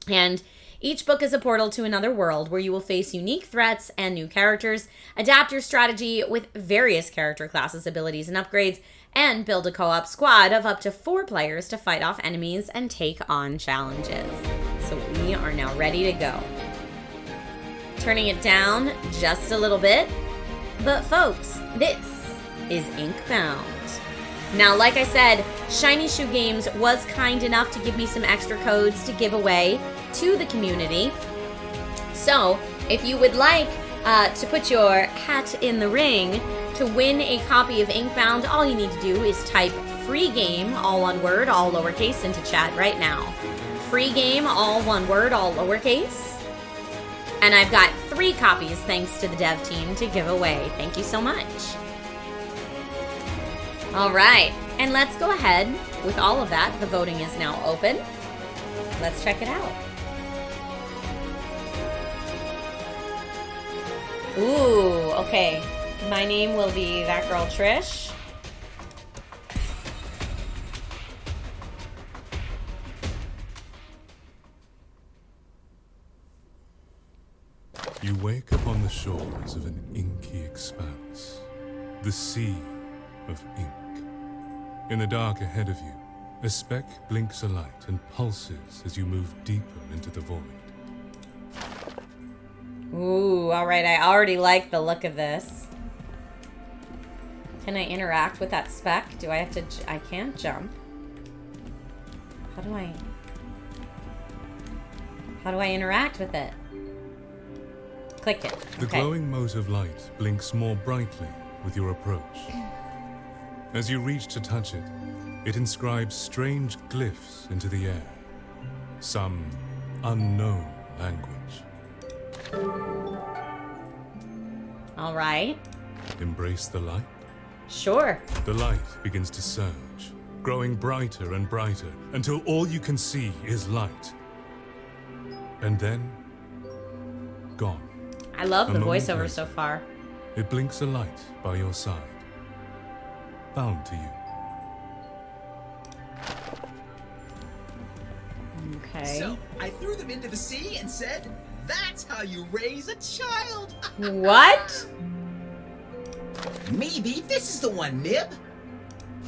and each book is a portal to another world where you will face unique threats and new characters, adapt your strategy with various character classes, abilities, and upgrades, and build a co-op squad of up to 4 players to fight off enemies and take on challenges. So we are now ready to go. Turning it down just a little bit. But folks, this is Inkbound. Now, like I said, Shiny Shoe Games was kind enough to give me some extra codes to give away to the community. So, if you would like to put your hat in the ring to win a copy of Inkbound, all you need to do is type free game, all one word, all lowercase, into chat right now. Free game, all one word, all lowercase. And I've got 3 copies thanks to the dev team to give away. Thank you so much. All right, and let's go ahead with all of that. The voting is now open. Let's check it out. Ooh, okay. My name will be that girl Trish.
You wake up on the shores of an inky expanse, the sea of ink. In the dark ahead of you, a speck blinks a light and pulses as you move deeper into the void.
Ooh, all right. I already like the look of this. Can I interact with that speck? Do I have to... I can't jump. How do I interact with it? Click it.
The glowing mote of light blinks more brightly with your approach. As you reach to touch it, it inscribes strange glyphs into the air. Some unknown language.
All right.
Embrace the light?
Sure.
The light begins to surge, growing brighter and brighter until all you can see is light. And then, gone.
I love the
moment
voiceover
later,
so far.
It blinks a light by your side, bound to you.
Okay.
So, I threw them into the sea and said, that's how you raise a child!
What?
Maybe this is the one, Nib.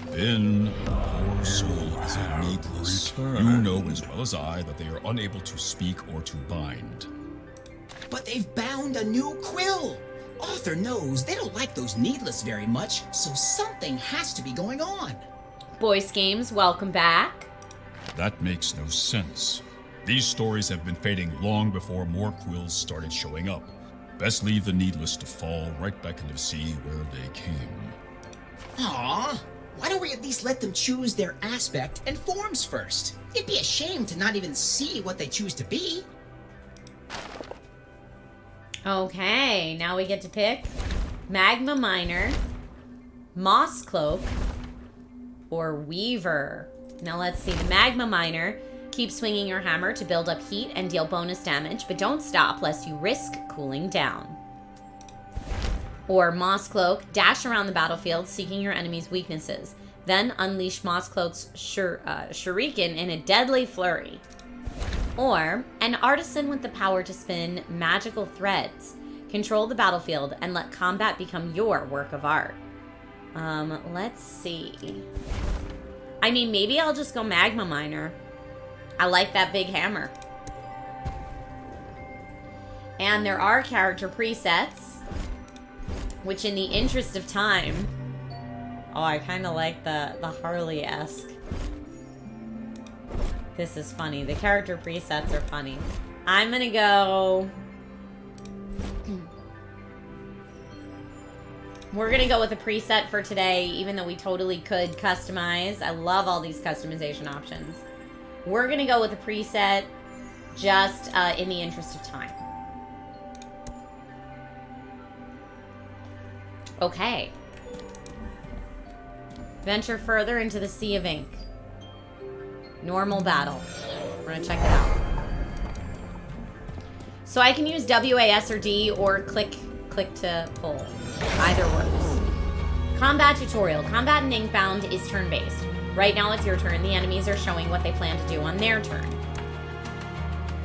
Then, poor soul is a needless. You know as well as I that they are unable to speak or to bind.
But they've bound a new quill. Arthur knows they don't like those needless very much, so something has to be going on.
Boys Games, welcome back.
That makes no sense. These stories have been fading long before more quills started showing up. Best leave the needless to fall right back into the sea where they came.
Aww. Why don't we at least let them choose their aspect and forms first? It'd be a shame to not even see what they choose to be.
Okay, now we get to pick Magma Miner, Moss Cloak, or Weaver. Now let's see. The Magma Miner, keep swinging your hammer to build up heat and deal bonus damage, but don't stop lest you risk cooling down. Or Moss Cloak, dash around the battlefield seeking your enemy's weaknesses. Then unleash Moss Cloak's shuriken in a deadly flurry. Or an artisan with the power to spin magical threads. Control the battlefield and let combat become your work of art. Let's see. I mean, maybe I'll just go Magma Miner. I like that big hammer. And there are character presets, which in the interest of time... Oh, I kind of like the Harley-esque. This is funny. The character presets are funny. I'm gonna go... We're gonna go with a preset for today, even though we totally could customize. I love all these customization options. We're gonna go with a preset just in the interest of time. Okay. Venture further into the sea of ink. Normal battle. We're gonna check it out. So I can use WAS or D or click to pull. Either works. Combat tutorial. Combat in Inkbound is turn-based. Right now it's your turn. The enemies are showing what they plan to do on their turn.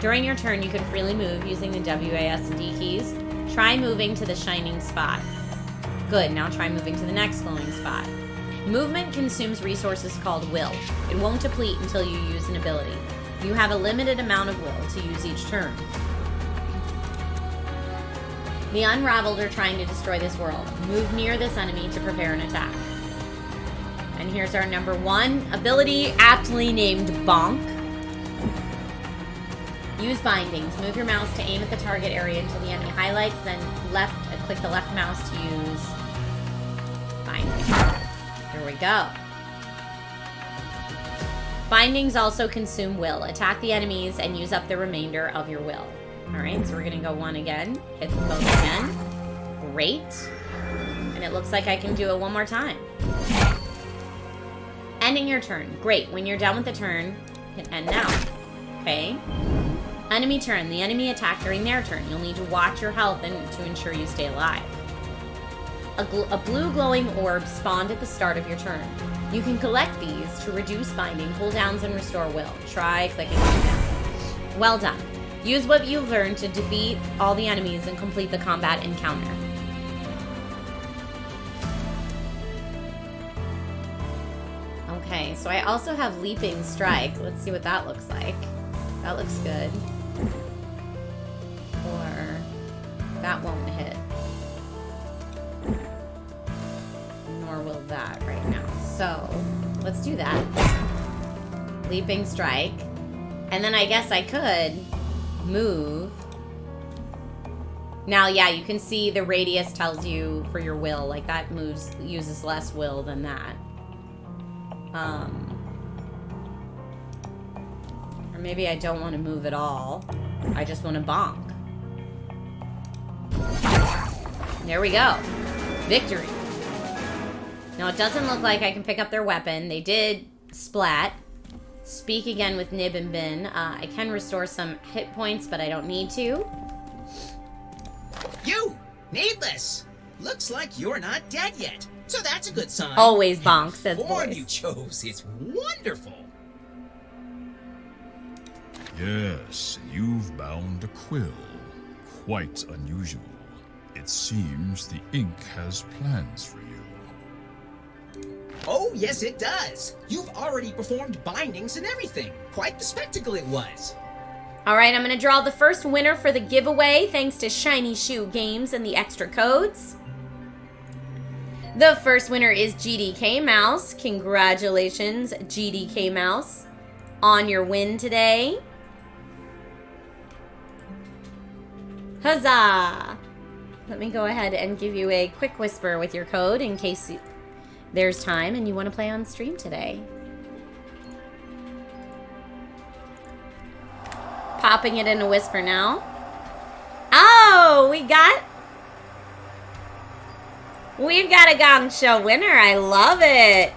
During your turn, you can freely move using the WAS and D keys. Try moving to the shining spot. Good, now try moving to the next glowing spot. Movement consumes resources called will. It won't deplete until you use an ability. You have a limited amount of will to use each turn. The Unraveled are trying to destroy this world. Move near this enemy to prepare an attack. And here's our number one ability, aptly named Bonk. Use bindings. Move your mouse to aim at the target area until the enemy highlights, then click the left mouse to use bindings. Here we go. Bindings also consume will. Attack the enemies and use up the remainder of your will. Alright, so we're going to go one again. Hit them both again. Great. And it looks like I can do it one more time. ending your turn. Great. When you're done with the turn, hit end now. Okay. Enemy turn. The enemy attacked during their turn. You'll need to watch your health and to ensure you stay alive. A blue glowing orb spawned at the start of your turn. You can collect these to reduce binding, cooldowns, and restore will. Try clicking on them. Well done. Use what you've learned to defeat all the enemies and complete the combat encounter. Okay, so I also have Leaping Strike. Let's see what that looks like. That looks good. Or that won't hit. Nor will that right now. So let's do that. Leaping Strike. And then I guess I could move. Now, yeah, you can see the radius tells you for your will. Like that uses less will than that. Or maybe I don't want to move at all. I just want to bonk. There we go. Victory. Now, it doesn't look like I can pick up their weapon. They did splat. Speak again with Nib and Bin. I can restore some hit points, but I don't need to.
You! Needless! Looks like you're not dead yet. So that's a good sign.
Always bonk, says
the form
voice.
you chose is wonderful.
Yes, you've bound a quill. Quite unusual. It seems the ink has plans for you.
Oh, yes it does. You've already performed bindings and everything. Quite the spectacle it was.
Alright, I'm going to draw the first winner for the giveaway, thanks to Shiny Shoe Games and the extra codes. The first winner is GDK Mouse. Congratulations, GDK Mouse, on your win today. Huzzah! Let me go ahead and give you a quick whisper with your code in case there's time and you want to play on stream today. Popping it in a whisper now. Oh, we've got a Gong Show winner. I love it.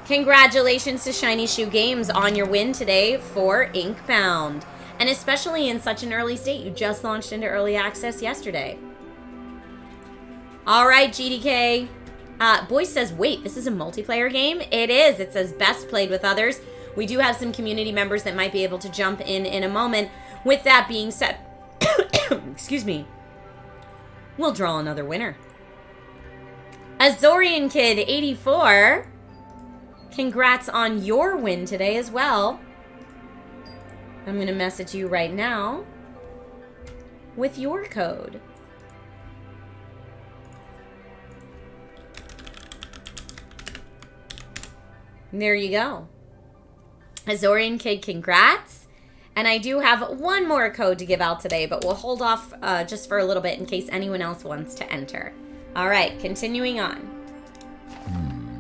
Congratulations to Shiny Shoe Games on your win today for Inkbound. And especially in such an early state. You just launched into early access yesterday. All right, GDK. Boyce says, wait, this is a multiplayer game? It is. It says best played with others. We do have some community members that might be able to jump in a moment. With that being said, excuse me, we'll draw another winner. Azorian Kid 84, congrats on your win today as well. I'm going to message you right now with your code. There you go. Azorian Kid, congrats. And I do have one more code to give out today, but we'll hold off just for a little bit in case anyone else wants to enter. All right, continuing on.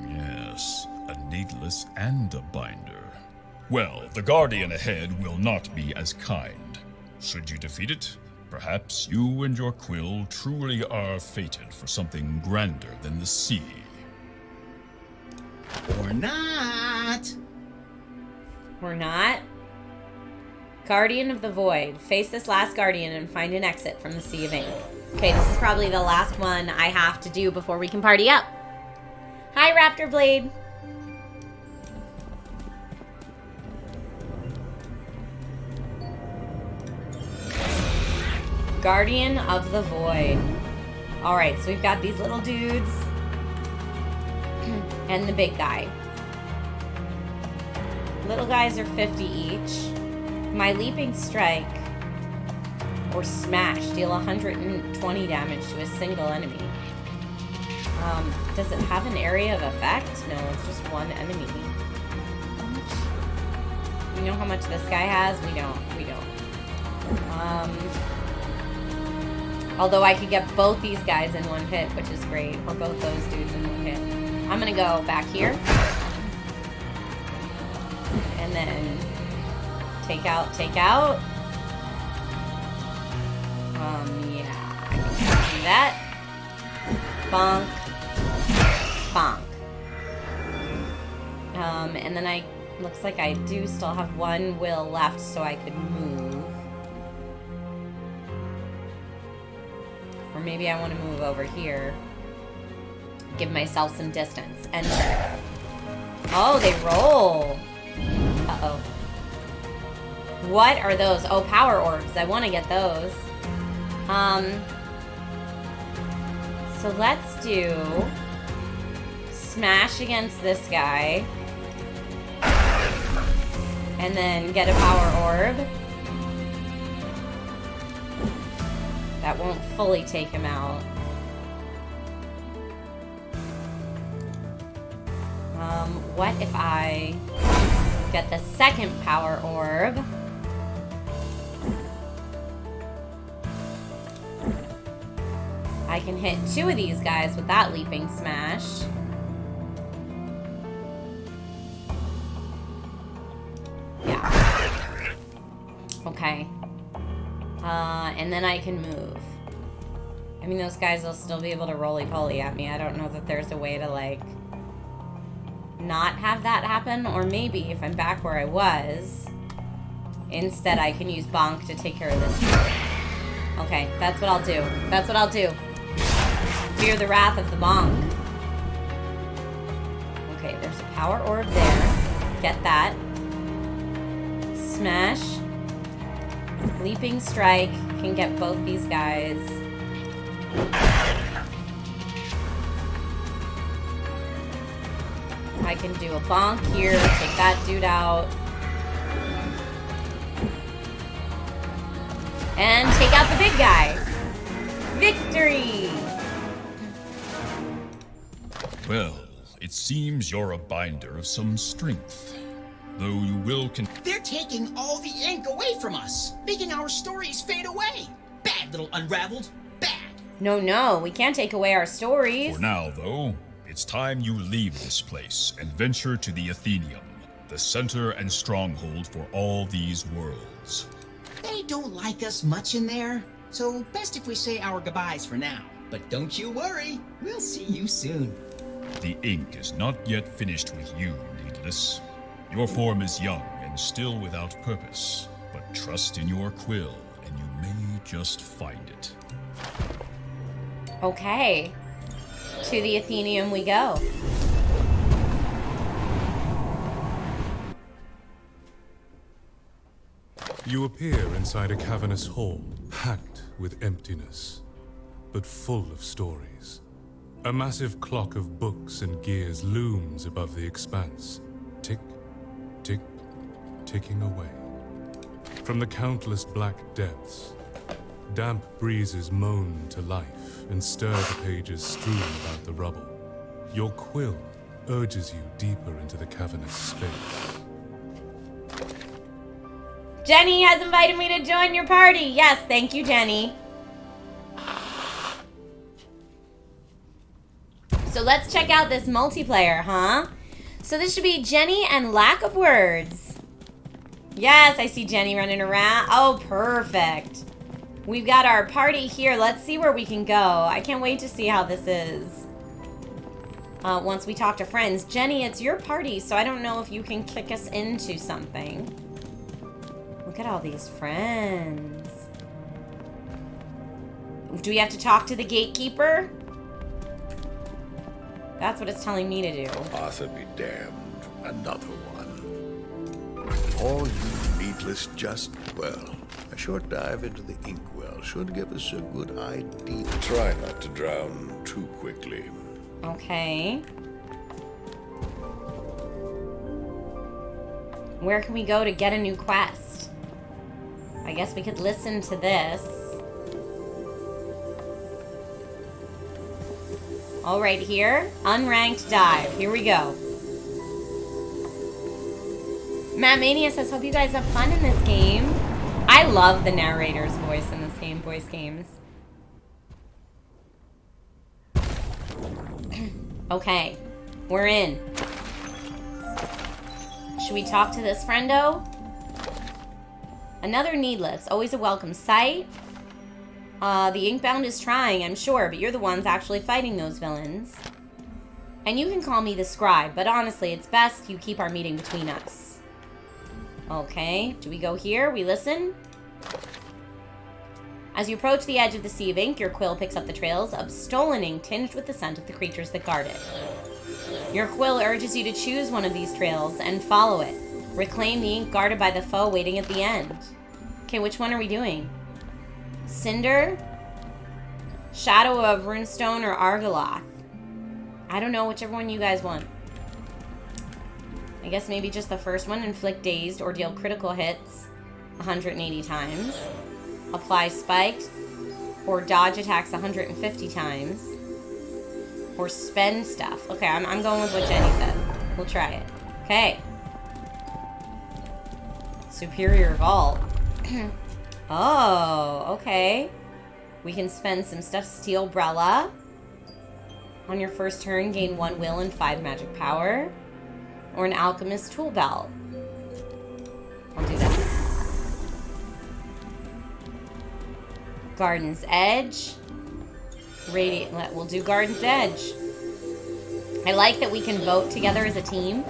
Yes, a needless and a binder. Well, the Guardian ahead will not be as kind. Should you defeat it, perhaps you and your quill truly are fated for something grander than the sea.
Or not.
Or not. Guardian of the Void. Face this last Guardian and find an exit from the Sea of Ink. Okay, this is probably the last one I have to do before we can party up. Hi, Raptor Blade. Guardian of the Void. Alright, so we've got these little dudes and the big guy. Little guys are 50 each. My Leaping Strike or Smash deal 120 damage to a single enemy. Does it have an area of effect? No, it's just one enemy. You know how much this guy has? We don't. Although I could get both these guys in one hit, which is great. Or both those dudes in one hit. I'm gonna go back here. And then take out. Yeah, I can do that. Bonk. Bonk. And then looks like I do still have one will left, so I could move. Or maybe I want to move over here. Give myself some distance. Enter. Oh, they roll. Uh-oh. What are those? Oh, power orbs. I want to get those. So let's do smash against this guy. And then get a power orb. That won't fully take him out. What if I get the second power orb? I can hit 2 of these guys with that leaping smash. Yeah. Okay. And then I can move. I mean, those guys will still be able to roly-poly at me. I don't know that there's a way to, like, not have that happen. Or maybe, if I'm back where I was, instead I can use Bonk to take care of this. Okay, that's what I'll do. That's what I'll do. Fear the wrath of the Bonk. Okay, there's a power orb there. Get that. Smash. Leaping strike. Can get both these guys. I can do a bonk here. Take that dude out. And take out the big guy. Victory!
Well, it seems you're a binder of some strength. Though you will
They're taking all the ink away from us, making our stories fade away. Bad little unraveled. Bad.
No, we can't take away our stories.
For now, though, it's time you leave this place and venture to the Athenium, the center and stronghold for all these worlds.
They don't like us much in there, so best if we say our goodbyes for now. But don't you worry, we'll see you soon.
The ink is not yet finished with you, Needless. Your form is young and still without purpose, but trust in your quill, and you may just find it.
Okay. To the Athenium we go.
You appear inside a cavernous hall, packed with emptiness, but full of stories. A massive clock of books and gears looms above the expanse. Tick, tick, ticking away. From the countless black depths, damp breezes moan to life and stir the pages strewn about the rubble. Your quill urges you deeper into the cavernous space.
Jenny has invited me to join your party. Yes, thank you, Jenny. So let's check out this multiplayer, huh? So this should be Jenny and Lack of Words. Yes, I see Jenny running around. Oh, perfect. We've got our party here. Let's see where we can go. I can't wait to see how this is. Once we talk to friends. Jenny, it's your party, so I don't know if you can kick us into something. Look at all these friends. Do we have to talk to the gatekeeper? That's what it's telling me to do.
Arthur be damned. Another one. All you needless just, well, a short dive into the inkwell should give us a good idea. Try not to drown too quickly.
Okay. Where can we go to get a new quest? I guess we could listen to this. All right, here. Unranked dive. Here we go. Matt Mania says, hope you guys have fun in this game. I love the narrator's voice in this game, voice games. Okay, we're in. Should we talk to this friendo? Another needless, always a welcome sight. The Inkbound is trying, I'm sure, but you're the ones actually fighting those villains. And you can call me the scribe, but honestly, it's best you keep our meeting between us. Okay, do we go here? We listen? As you approach the edge of the Sea of Ink, your quill picks up the trails of stolen ink tinged with the scent of the creatures that guard it. Your quill urges you to choose one of these trails and follow it. Reclaim the ink guarded by the foe waiting at the end. Okay, which one are we doing? Cinder? Shadow of Runestone or Argoloth? I don't know, whichever one you guys want. I guess maybe just the first one. Inflict dazed or deal critical hits 180 times. Apply spiked or dodge attacks 150 times. Or spend stuff. Okay, I'm going with what Jenny said. We'll try it. Okay. Superior Vault. Oh, okay. We can spend some stuff. Steel Brella. On your first turn, gain 1 will and 5 magic power. Or an Alchemist Tool Belt. I'll do that. Garden's Edge. Radiant. We'll do Garden's Edge. I like that we can vote together as a team.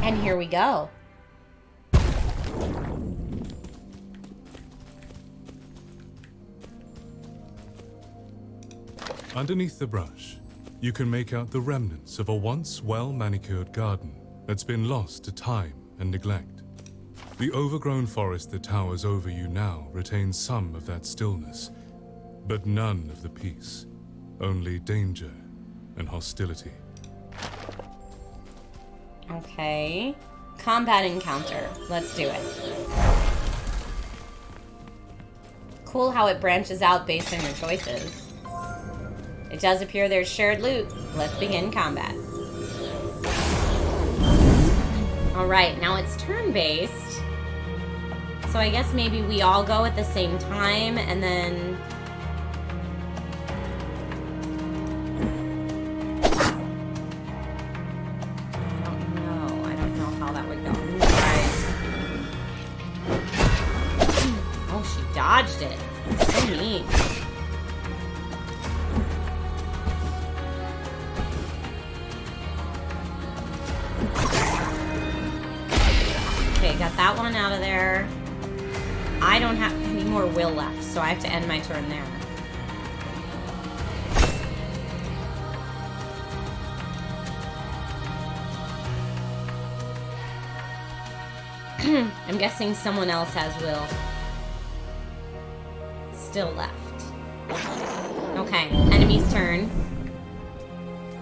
And here we go.
Underneath the brush, you can make out the remnants of a once well-manicured garden that's been lost to time and neglect. The overgrown forest that towers over you now retains some of that stillness, but none of the peace, only danger and hostility.
Okay. Combat encounter. Let's do it. Cool how it branches out based on your choices. It does appear there's shared loot. Let's begin combat. Alright, now it's turn-based. So I guess maybe we all go at the same time, and then... I don't know how that would go. Oh, she dodged it. So neat. Okay, got that one out of there. I don't have any more will left, so I have to end my turn there. I'm guessing someone else has will still left. Okay, enemy's turn.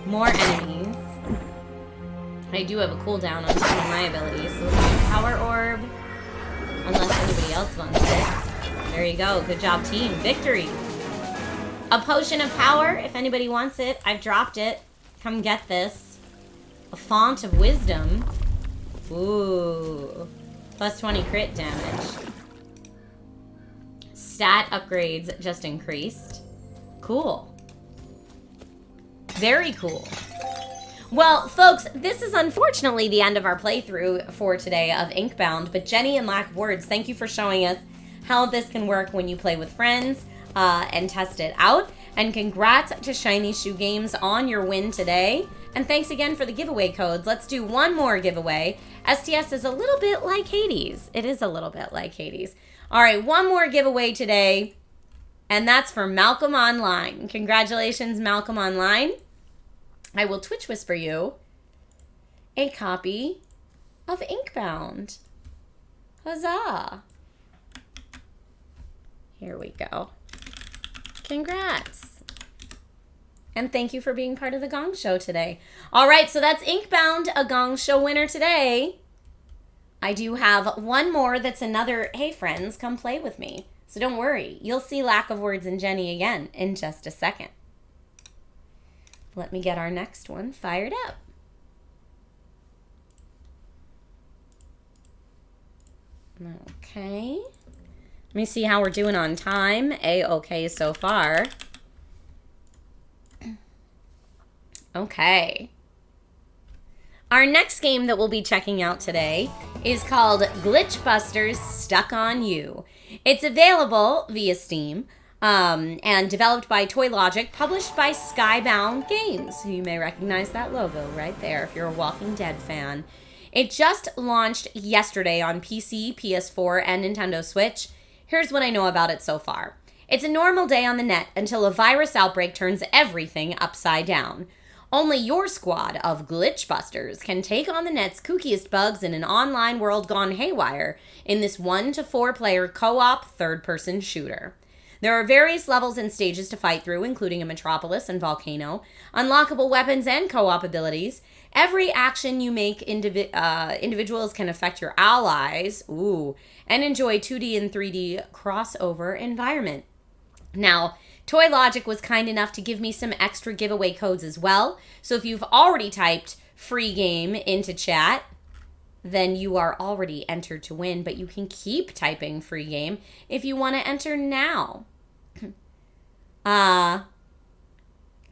More enemies. I do have a cooldown on some of my abilities, so let's do Power Orb. Unless anybody else wants it. There you go. Good job, team. Victory. A Potion of Power, if anybody wants it. I've dropped it. Come get this. A Font of Wisdom. Ooh. Plus 20 crit damage. Stat upgrades just increased. Cool. Very cool. Well, folks, this is unfortunately the end of our playthrough for today of Inkbound, but Jenny and Lack of Words, thank you for showing us how this can work when you play with friends and test it out. And congrats to Shiny Shoe Games on your win today. And thanks again for the giveaway codes. Let's do one more giveaway. STS is a little bit like Hades. It is a little bit like Hades. All right, one more giveaway today, and that's for Malcolm Online. Congratulations, Malcolm Online. I will Twitch whisper you a copy of Inkbound. Huzzah! Here we go. Congrats. And thank you for being part of the Gong Show today. All right, so that's Inkbound, a Gong Show winner today. I do have one more that's another, hey friends, come play with me. So don't worry, you'll see Lack of Words and Jenny again in just a second. Let me get our next one fired up. Okay. Let me see how we're doing on time. A-okay so far. Okay. Our next game that we'll be checking out today is called Glitchbusters Stuck on You. It's available via Steam. and developed by Toy Logic, published by Skybound Games. You may recognize that logo right there if you're a Walking Dead fan. It just launched yesterday on PC, PS4, and Nintendo Switch. Here's what I know about it so far. It's a normal day on the net until a virus outbreak turns everything upside down. Only your squad of glitchbusters can take on the net's kookiest bugs in an online world gone haywire in this 1 to 4 player co-op third-person shooter. There are various levels and stages to fight through, including a metropolis and volcano, unlockable weapons and co-op abilities. Every action you make, individuals can affect your allies, and enjoy 2D and 3D crossover environment. Now, Toy Logic was kind enough to give me some extra giveaway codes as well. So if you've already typed free game into chat, then you are already entered to win. But you can keep typing free game if you want to enter now.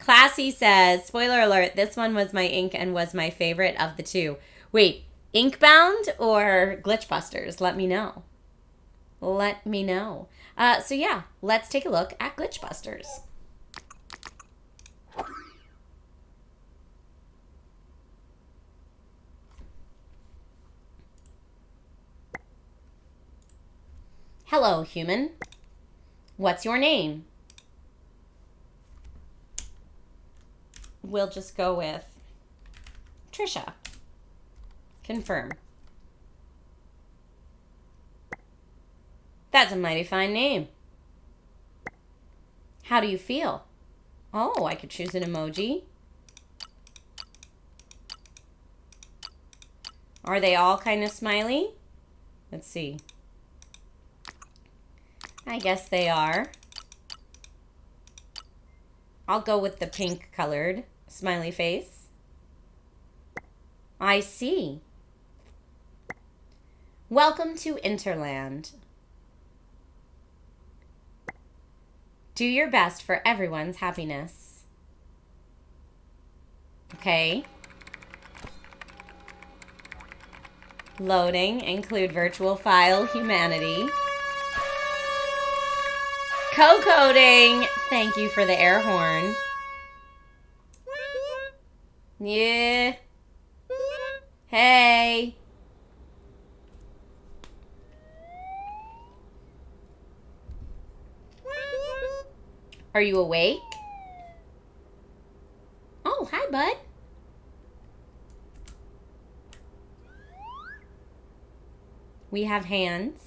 Classy says, spoiler alert, this one was my ink and was my favorite of the two. Wait, Inkbound or Glitchbusters? Let me know. Let me know. So yeah, let's take a look at Glitchbusters. Hello, human. What's your name? We'll just go with Trisha. Confirm. That's a mighty fine name. How do you feel? Oh, I could choose an emoji. Are they all kind of smiley? Let's see. I guess they are. I'll go with the pink colored smiley face. I see. Welcome to Interland. Do your best for everyone's happiness. Okay. Loading. Include virtual file humanity. Co-coding. Thank you for the air horn. Yeah. Hey. Are you awake? Oh, hi, bud. We have hands.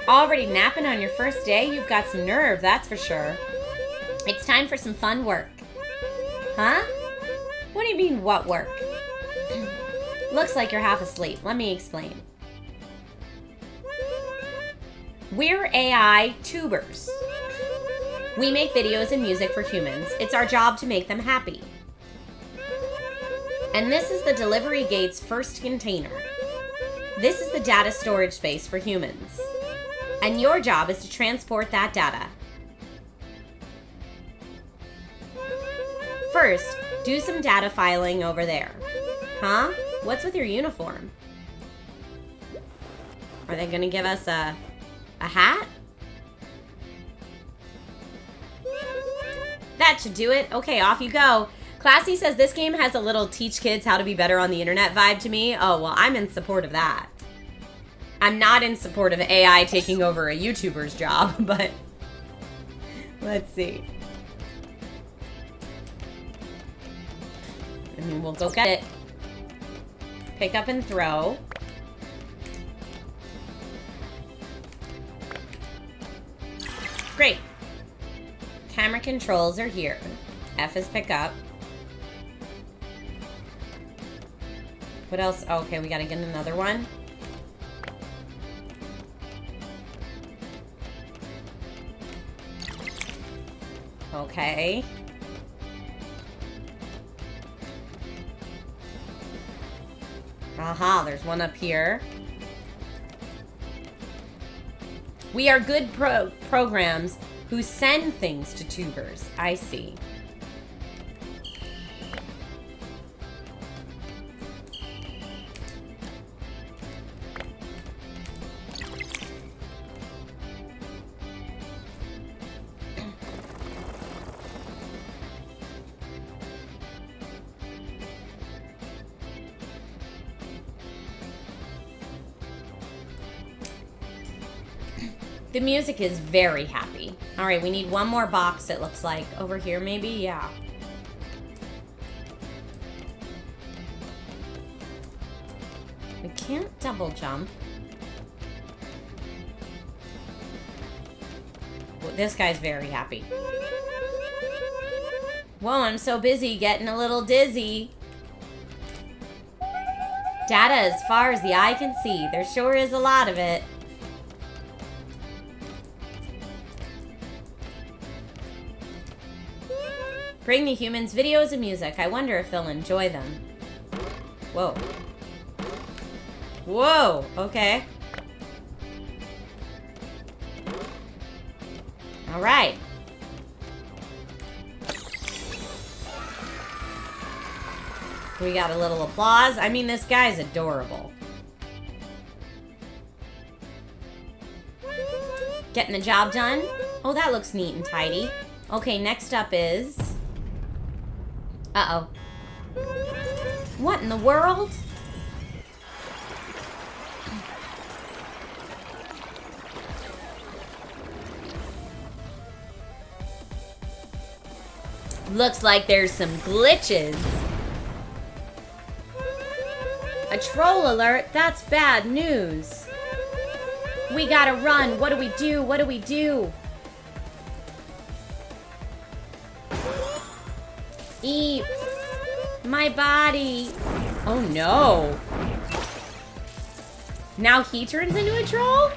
Already napping on your first day? You've got some nerve, that's for sure. It's time for some fun work. Huh? What do you mean, what work? Looks like you're half asleep. Let me explain. We're AI tubers. We make videos and music for humans. It's our job to make them happy. And this is the delivery gate's first container. This is the data storage space for humans. And your job is to transport that data. First, do some data filing over there. Huh? What's with your uniform? Are they gonna give us a hat? That should do it. Okay, off you go. Classy says this game has a little teach kids how to be better on the internet vibe to me. Oh, well, I'm in support of that. I'm not in support of AI taking over a YouTuber's job, but let's see. And we'll go get it. Pick up and throw. Great. Camera controls are here. F is pick up. What else? Oh, okay, we gotta get another one. Okay. Aha, there's one up here. We are good programs who send things to tubers. I see. The music is very happy. All right, we need one more box, it looks like. Over here, maybe? Yeah. We can't double jump. Well, this guy's very happy. Whoa, I'm so busy getting a little dizzy. Data as far as the eye can see. There sure is a lot of it. Bring the humans videos and music. I wonder if they'll enjoy them. Whoa. Whoa, okay. All right. We got a little applause. I mean, this guy's adorable. Getting the job done. Oh, that looks neat and tidy. Okay, next up is... Uh-oh. What in the world? Looks like there's some glitches. A troll alert? That's bad news. We gotta run. What do we do? What do we do? Eep. My body. Oh no. Now he turns into a troll?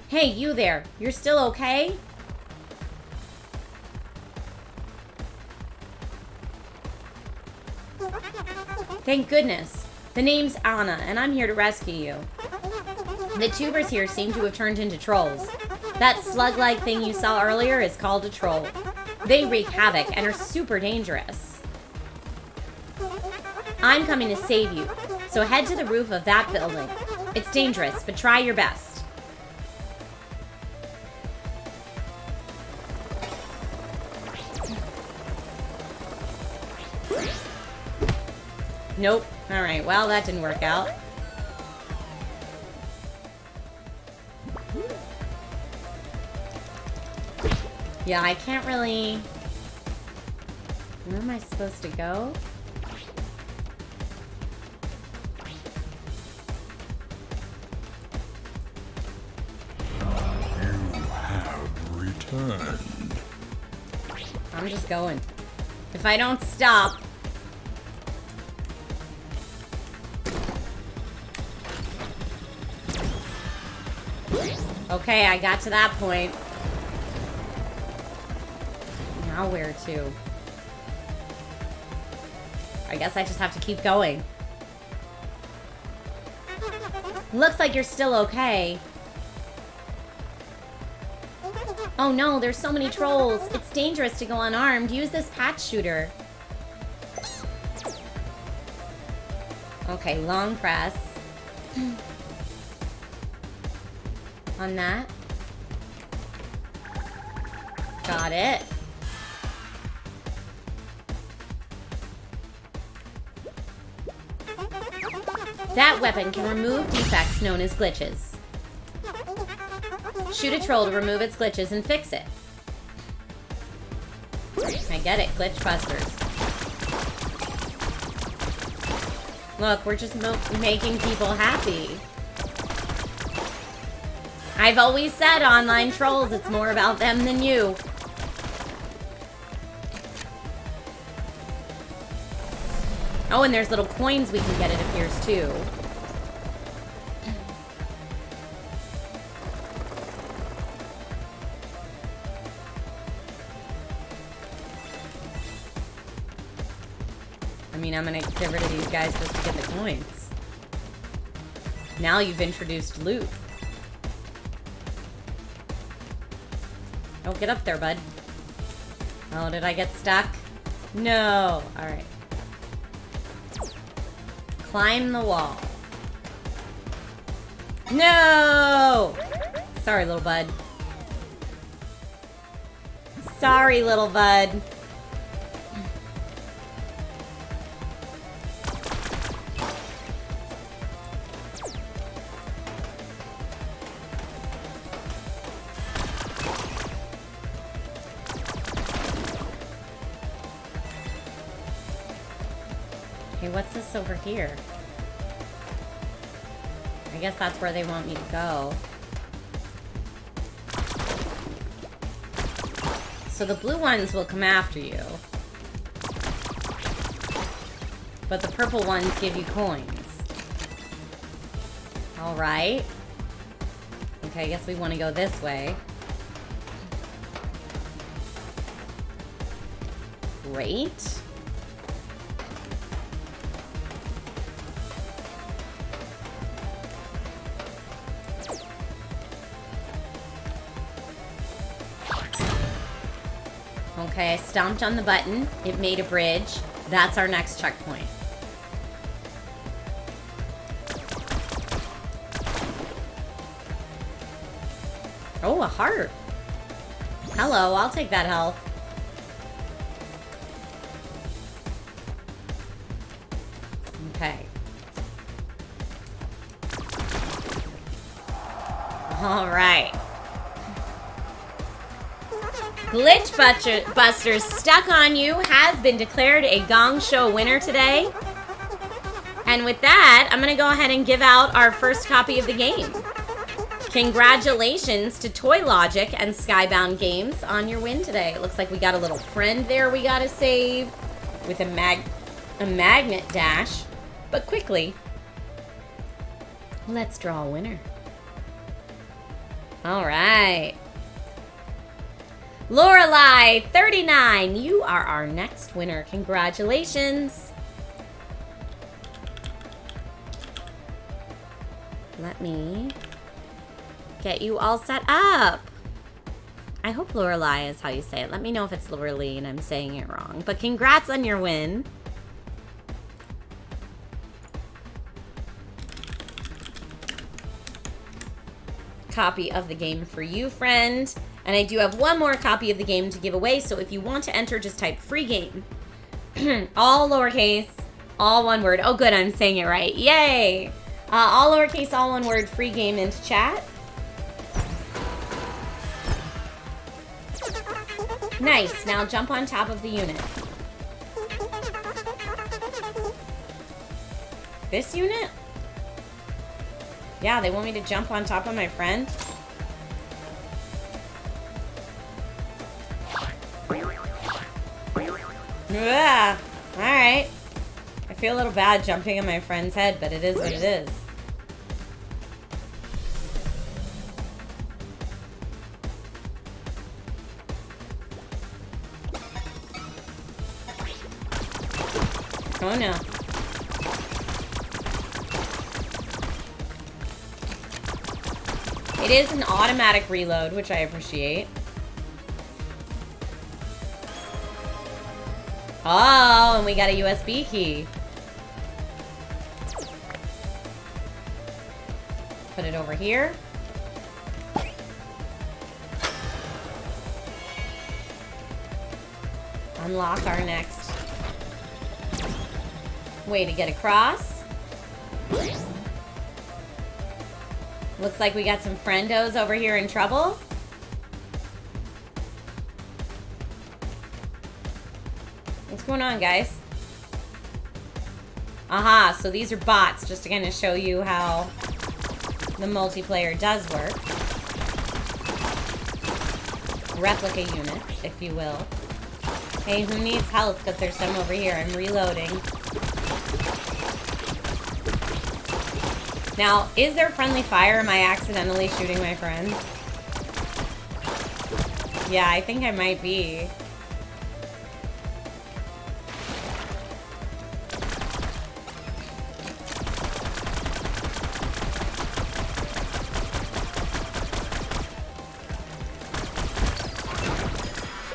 Hey, you there. You're still okay? Thank goodness. The name's Anna, and I'm here to rescue you. The tubers here seem to have turned into trolls. That slug-like thing you saw earlier is called a troll. They wreak havoc and are super dangerous. I'm coming to save you, so head to the roof of that building. It's dangerous, but try your best. Nope. Alright, well, that didn't work out. Yeah, I can't really... Where am I supposed to go?
You have returned.
I'm just going. If I don't stop... Okay, I got to that point. Now where to? I guess I just have to keep going. Looks like you're still okay. Oh no, there's so many trolls. It's dangerous to go unarmed. Use this patch shooter. Okay, long press. On that. Got it. That weapon can remove defects known as glitches. Shoot a troll to remove its glitches and fix it. I get it, glitch busters. Look, we're just making people happy. I've always said online trolls, it's more about them than you. Oh, and there's little coins we can get, it appears, too. I mean, I'm gonna get rid of these guys just to get the coins. Now you've introduced loot. Oh, get up there, bud. Oh, did I get stuck? No. Alright. Climb the wall. No! Sorry, little bud. Sorry, little bud. Wait, what's this over here? I guess that's where they want me to go. So the blue ones will come after you. But the purple ones give you coins. Alright. Okay, I guess we want to go this way. Great. Okay, I stomped on the button. It made a bridge. That's our next checkpoint. Oh, a heart. Hello, I'll take that health. Okay. All right. Glitch Busters Stuck on You has been declared a Gong Show winner today. And with that, I'm going to go ahead and give out our first copy of the game. Congratulations to Toy Logic and Skybound Games on your win today. It looks like we got a little friend there we got to save with a magnet dash. But quickly, let's draw a winner. All right. Lorelei, 39, you are our next winner. Congratulations. Let me get you all set up. I hope Lorelei is how you say it. Let me know if it's Lorelei and I'm saying it wrong. But congrats on your win. Copy of the game for you, friend. And I do have one more copy of the game to give away, so if you want to enter, just type free game. All lowercase, all one word. Oh, good, I'm saying it right. Yay! All lowercase, all one word, free game into chat. Nice, now jump on top of the unit. This unit? Yeah, they want me to jump on top of my friend. Yeah, alright. I feel a little bad jumping on my friend's head, but it is what it is. Oh no. It is an automatic reload, which I appreciate. Oh, and we got a USB key. Put it over here. Unlock our next way to get across. Looks like we got some friendos over here in trouble. What's going on, guys? Aha, so these are bots, just to kind of show you how the multiplayer does work. Replica units, if you will. Hey, who needs help? Because there's some over here. I'm reloading. Now, is there friendly fire? Am I accidentally shooting my friends? Yeah, I think I might be.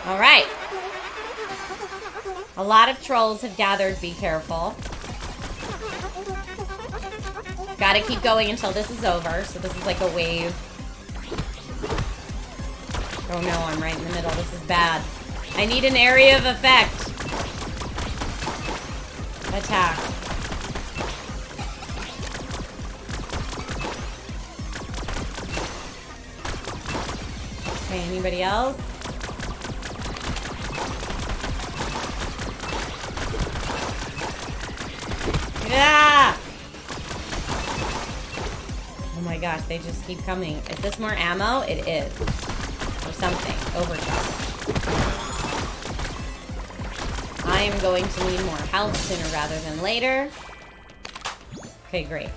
All right. A lot of trolls have gathered. Be careful. Gotta keep going until this is over. So this is like a wave. Oh no, I'm right in the middle. This is bad. I need an area of effect. Attack. Okay, anybody else? Ah! Oh my gosh, they just keep coming. Is this more ammo? It is. Or something. Overcharge. I am going to need more health sooner rather than later. Okay, great.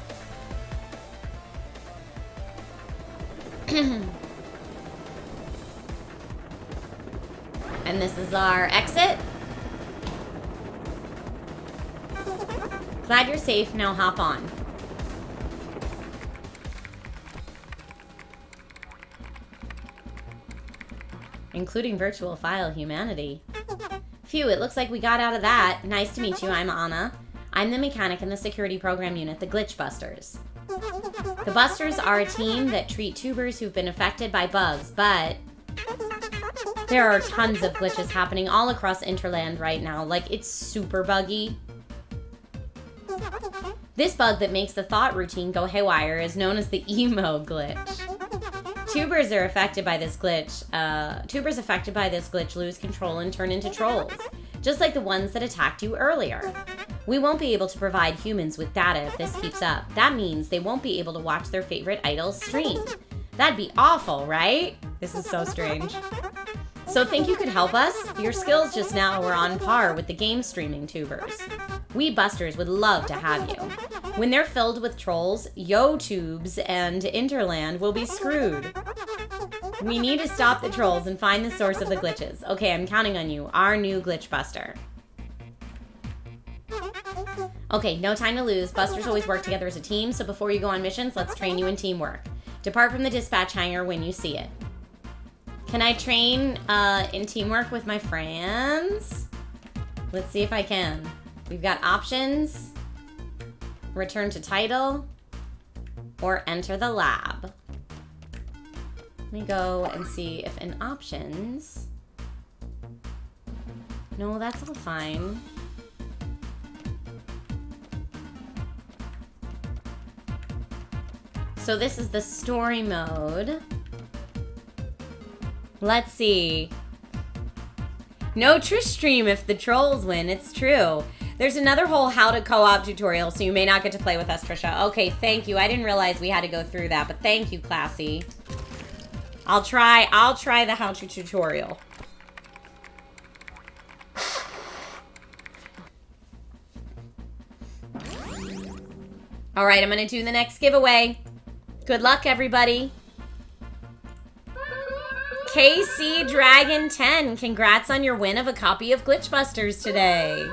And this is our exit. Glad you're safe. Now hop on. Including virtual file humanity. Phew, it looks like we got out of that. Nice to meet you. I'm Anna. I'm the mechanic in the security program unit, the Glitch Busters. The Busters are a team that treat tubers who've been affected by bugs, but there are tons of glitches happening all across Interland right now. Like, it's super buggy. This bug that makes the thought routine go haywire is known as the emo glitch. Tubers affected by this glitch lose control and turn into trolls, just like the ones that attacked you earlier. We won't be able to provide humans with data if this keeps up. That means they won't be able to watch their favorite idols stream. That'd be awful, right? This is so strange. So think you could help us? Your skills just now were on par with the game streaming tubers. We Busters would love to have you. When they're filled with trolls, YoTubes and Interland will be screwed. We need to stop the trolls and find the source of the glitches. Okay, I'm counting on you, our new Glitch Buster. Okay, no time to lose. Busters always work together as a team, so before you go on missions, let's train you in teamwork. Depart from the dispatch hangar when you see it. Can I train in teamwork with my friends? Let's see if I can. We've got options, return to title, or enter the lab. Let me go and see if in options... No, that's all fine. So this is the story mode. Let's see. No Trish stream if the trolls win. It's true. There's another whole how to co-op tutorial, so you may not get to play with us, Trisha. Okay, thank you. I didn't realize we had to go through that, but thank you, Classy. I'll try the how-to tutorial. All right, I'm gonna do the next giveaway. Good luck, everybody. KC Dragon 10, congrats on your win of a copy of Glitch Busters today.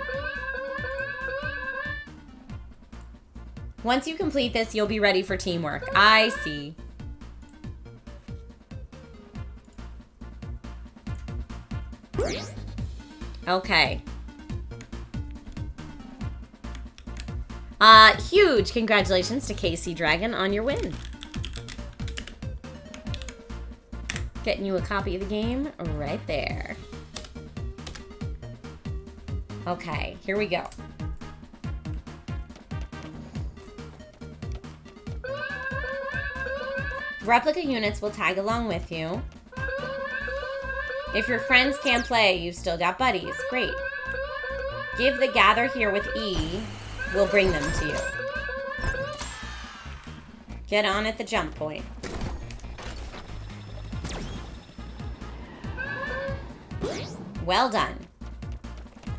Once you complete this, you'll be ready for teamwork. I see. Okay. Huge congratulations to KC Dragon on your win. Getting you a copy of the game right there. Okay, here we go. Replica units will tag along with you. If your friends can't play, you've still got buddies. Great. Give the gather here with E. We'll bring them to you. Get on at the jump point. Well done.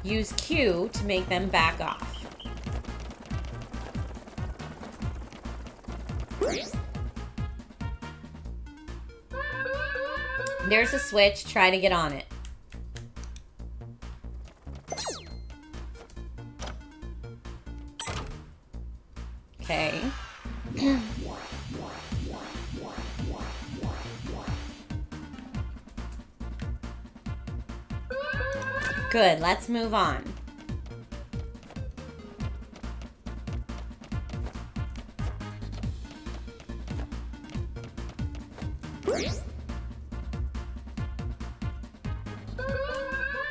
Use Q to make them back off. There's a switch. Try to get on it. Okay. Good, let's move on.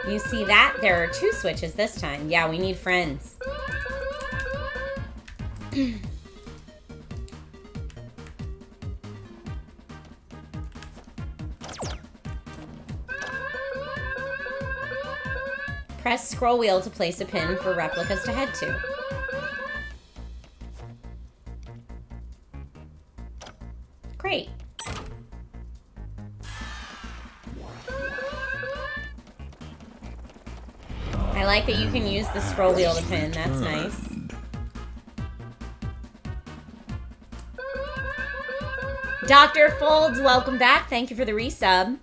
You see that? There are 2 switches this time. Yeah, we need friends. Press scroll wheel to place a pin for replicas to head to. I like that you can use the scroll wheel to pin. That's nice. Dr. Folds, welcome back. Thank you for the resub.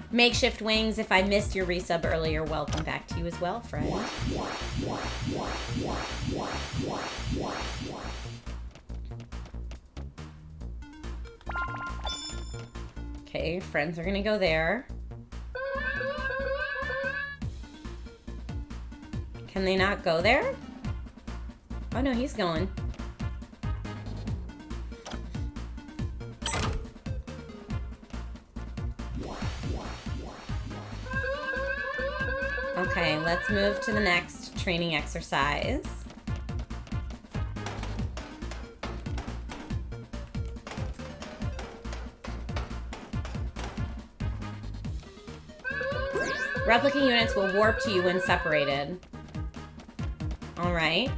Makeshift Wings, if I missed your resub earlier, welcome back to you as well, friend. Okay, friends are gonna go there. Can they not go there? Oh no, he's going. Okay, let's move to the next training exercise. Replica units will warp to you when separated. Alright.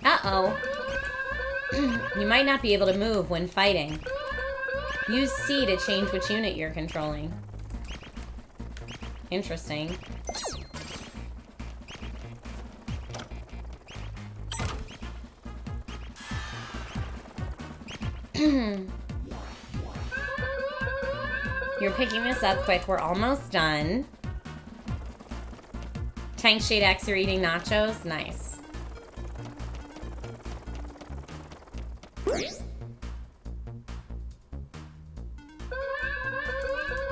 Uh-oh. You might not be able to move when fighting. Use C to change which unit you're controlling. Interesting. You're picking this up quick. We're almost done. Tank Shade X, you're eating nachos? Nice.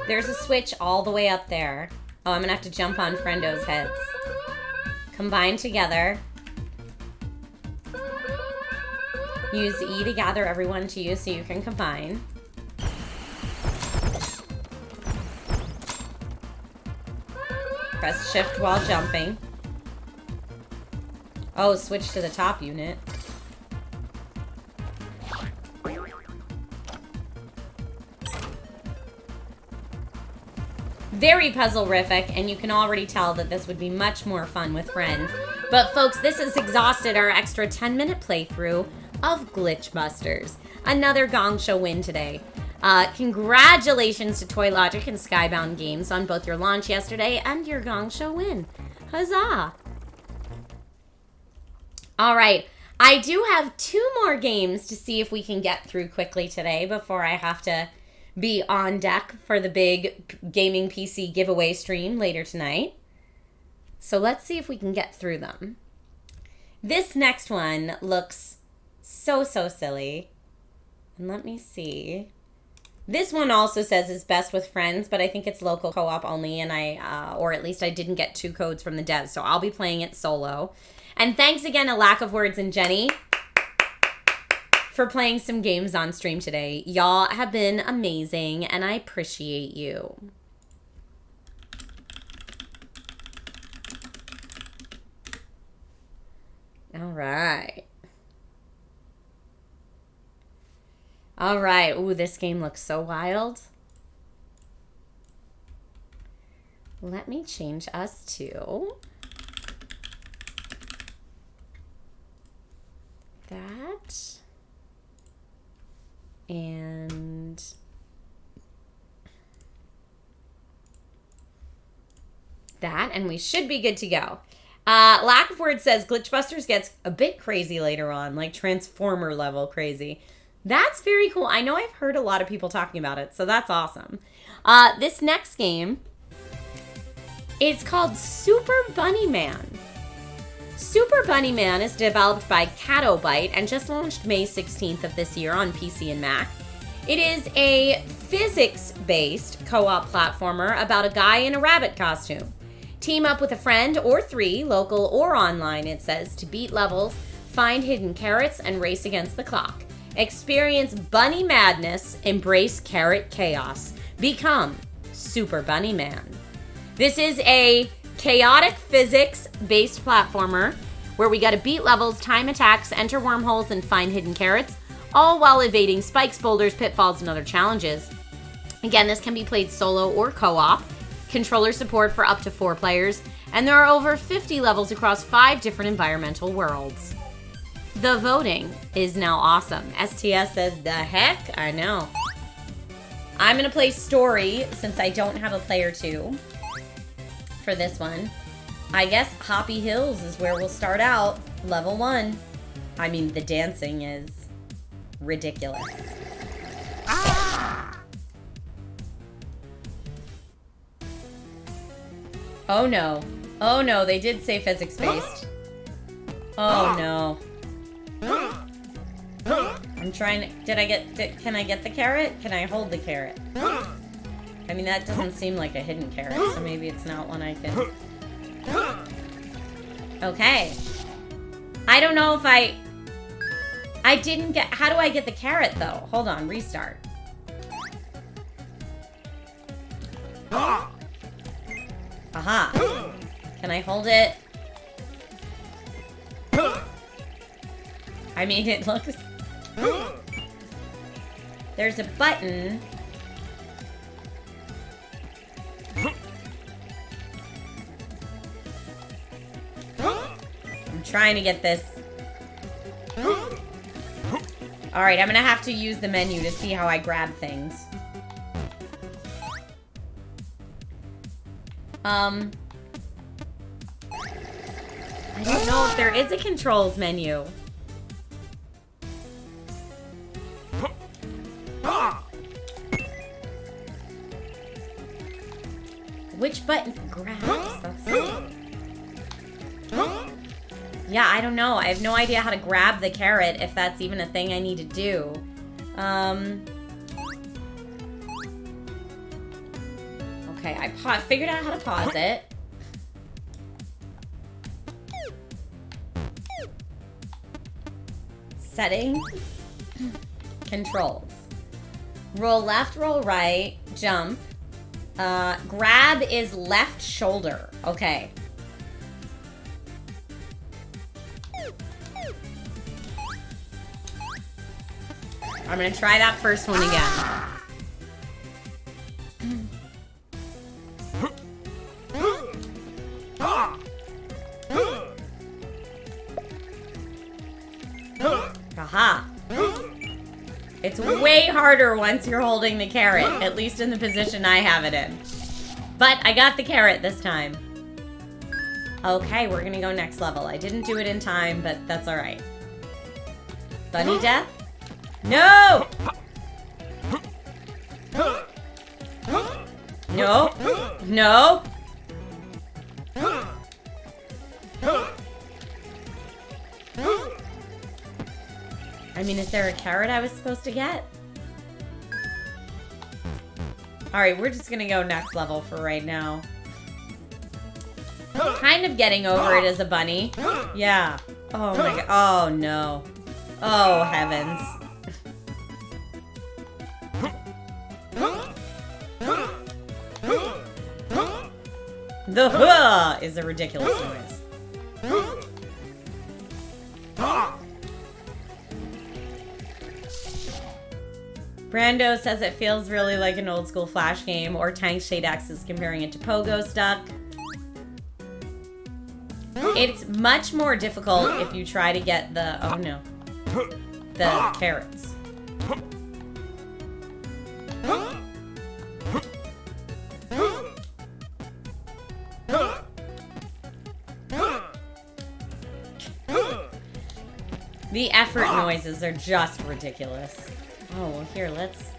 There's a switch all the way up there. Oh, I'm gonna have to jump on Friendo's heads. Combine together. Use E to gather everyone to you so you can combine. Press shift while jumping. Oh, switch to the top unit. Very puzzle-rific, and you can already tell that this would be much more fun with friends. But folks, this has exhausted our extra 10-minute playthrough of Glitchbusters. Another Gong Show win today. Congratulations to Toy Logic and Skybound Games on both your launch yesterday and your Gong Show win. Huzzah! All right, I do have 2 more games to see if we can get through quickly today before I have to be on deck for the big gaming PC giveaway stream later tonight. So let's see if we can get through them. This next one looks so silly. And let me see. This one also says it's best with friends, but I think it's local co-op only, and or at least I didn't get 2 codes from the devs, so I'll be playing it solo. And thanks again to Lack of Words and Jenny for playing some games on stream today. Y'all have been amazing, and I appreciate you. All right. All right. Ooh, this game looks so wild. Let me change us to that. And that, and we should be good to go. Lack of Words says Glitchbusters gets a bit crazy later on, like Transformer level crazy. That's very cool. I know I've heard a lot of people talking about it, so that's awesome. This next game is called Super Bunny Man. Super Bunny Man is developed by Catobite and just launched May 16th of this year on PC and Mac. It is a physics-based co-op platformer about a guy in a rabbit costume. Team up with a friend or 3, local or online, it says, to beat levels, find hidden carrots, and race against the clock. Experience bunny madness, embrace carrot chaos. Become Super Bunny Man. This is a chaotic physics-based platformer where we gotta beat levels, time attacks, enter wormholes, and find hidden carrots, all while evading spikes, boulders, pitfalls, and other challenges. Again, this can be played solo or co-op. Controller support for up to 4 players, and there are over 50 levels across 5 different environmental worlds. The voting is now awesome. STS says, the heck? I know. I'm gonna play story since I don't have a player 2 for this one. I guess Hoppy Hills is where we'll start out. Level 1. I mean, the dancing is ridiculous. Oh no. Oh no, they did say physics based. Oh no. I'm trying to, can I get the carrot? Can I hold the carrot? I mean, that doesn't seem like a hidden carrot, so maybe it's not one I can. Okay. I don't know if I didn't get, how do I get the carrot though? Hold on, restart. Aha. Can I hold it? I mean, it looks... There's a button. I'm trying to get this. Alright, I'm gonna have to use the menu to see how I grab things. I don't know if there is a controls menu. Which button grabs? Yeah, I don't know. I have no idea how to grab the carrot, if that's even a thing I need to do. Okay, I figured out how to pause it. Settings. Controls. Roll left, roll right, jump. Grab is left shoulder. Okay. I'm gonna try that first one again. Aha. It's way harder once you're holding the carrot, at least in the position I have it in. But I got the carrot this time. Okay, we're gonna go next level. I didn't do it in time, but that's alright. Bunny death? No! No. No. I mean, is there a carrot I was supposed to get? Alright, we're just gonna go next level for right now. Kind of getting over it as a bunny. Yeah. Oh my god. Oh no. Oh heavens. The huh is a ridiculous noise. Brando says it feels really like an old school Flash game, or Tank Shade X is comparing it to Pogo Stuck. It's much more difficult if you try to get the, oh no, the carrots. The effort noises are just ridiculous. Oh, well here, let's...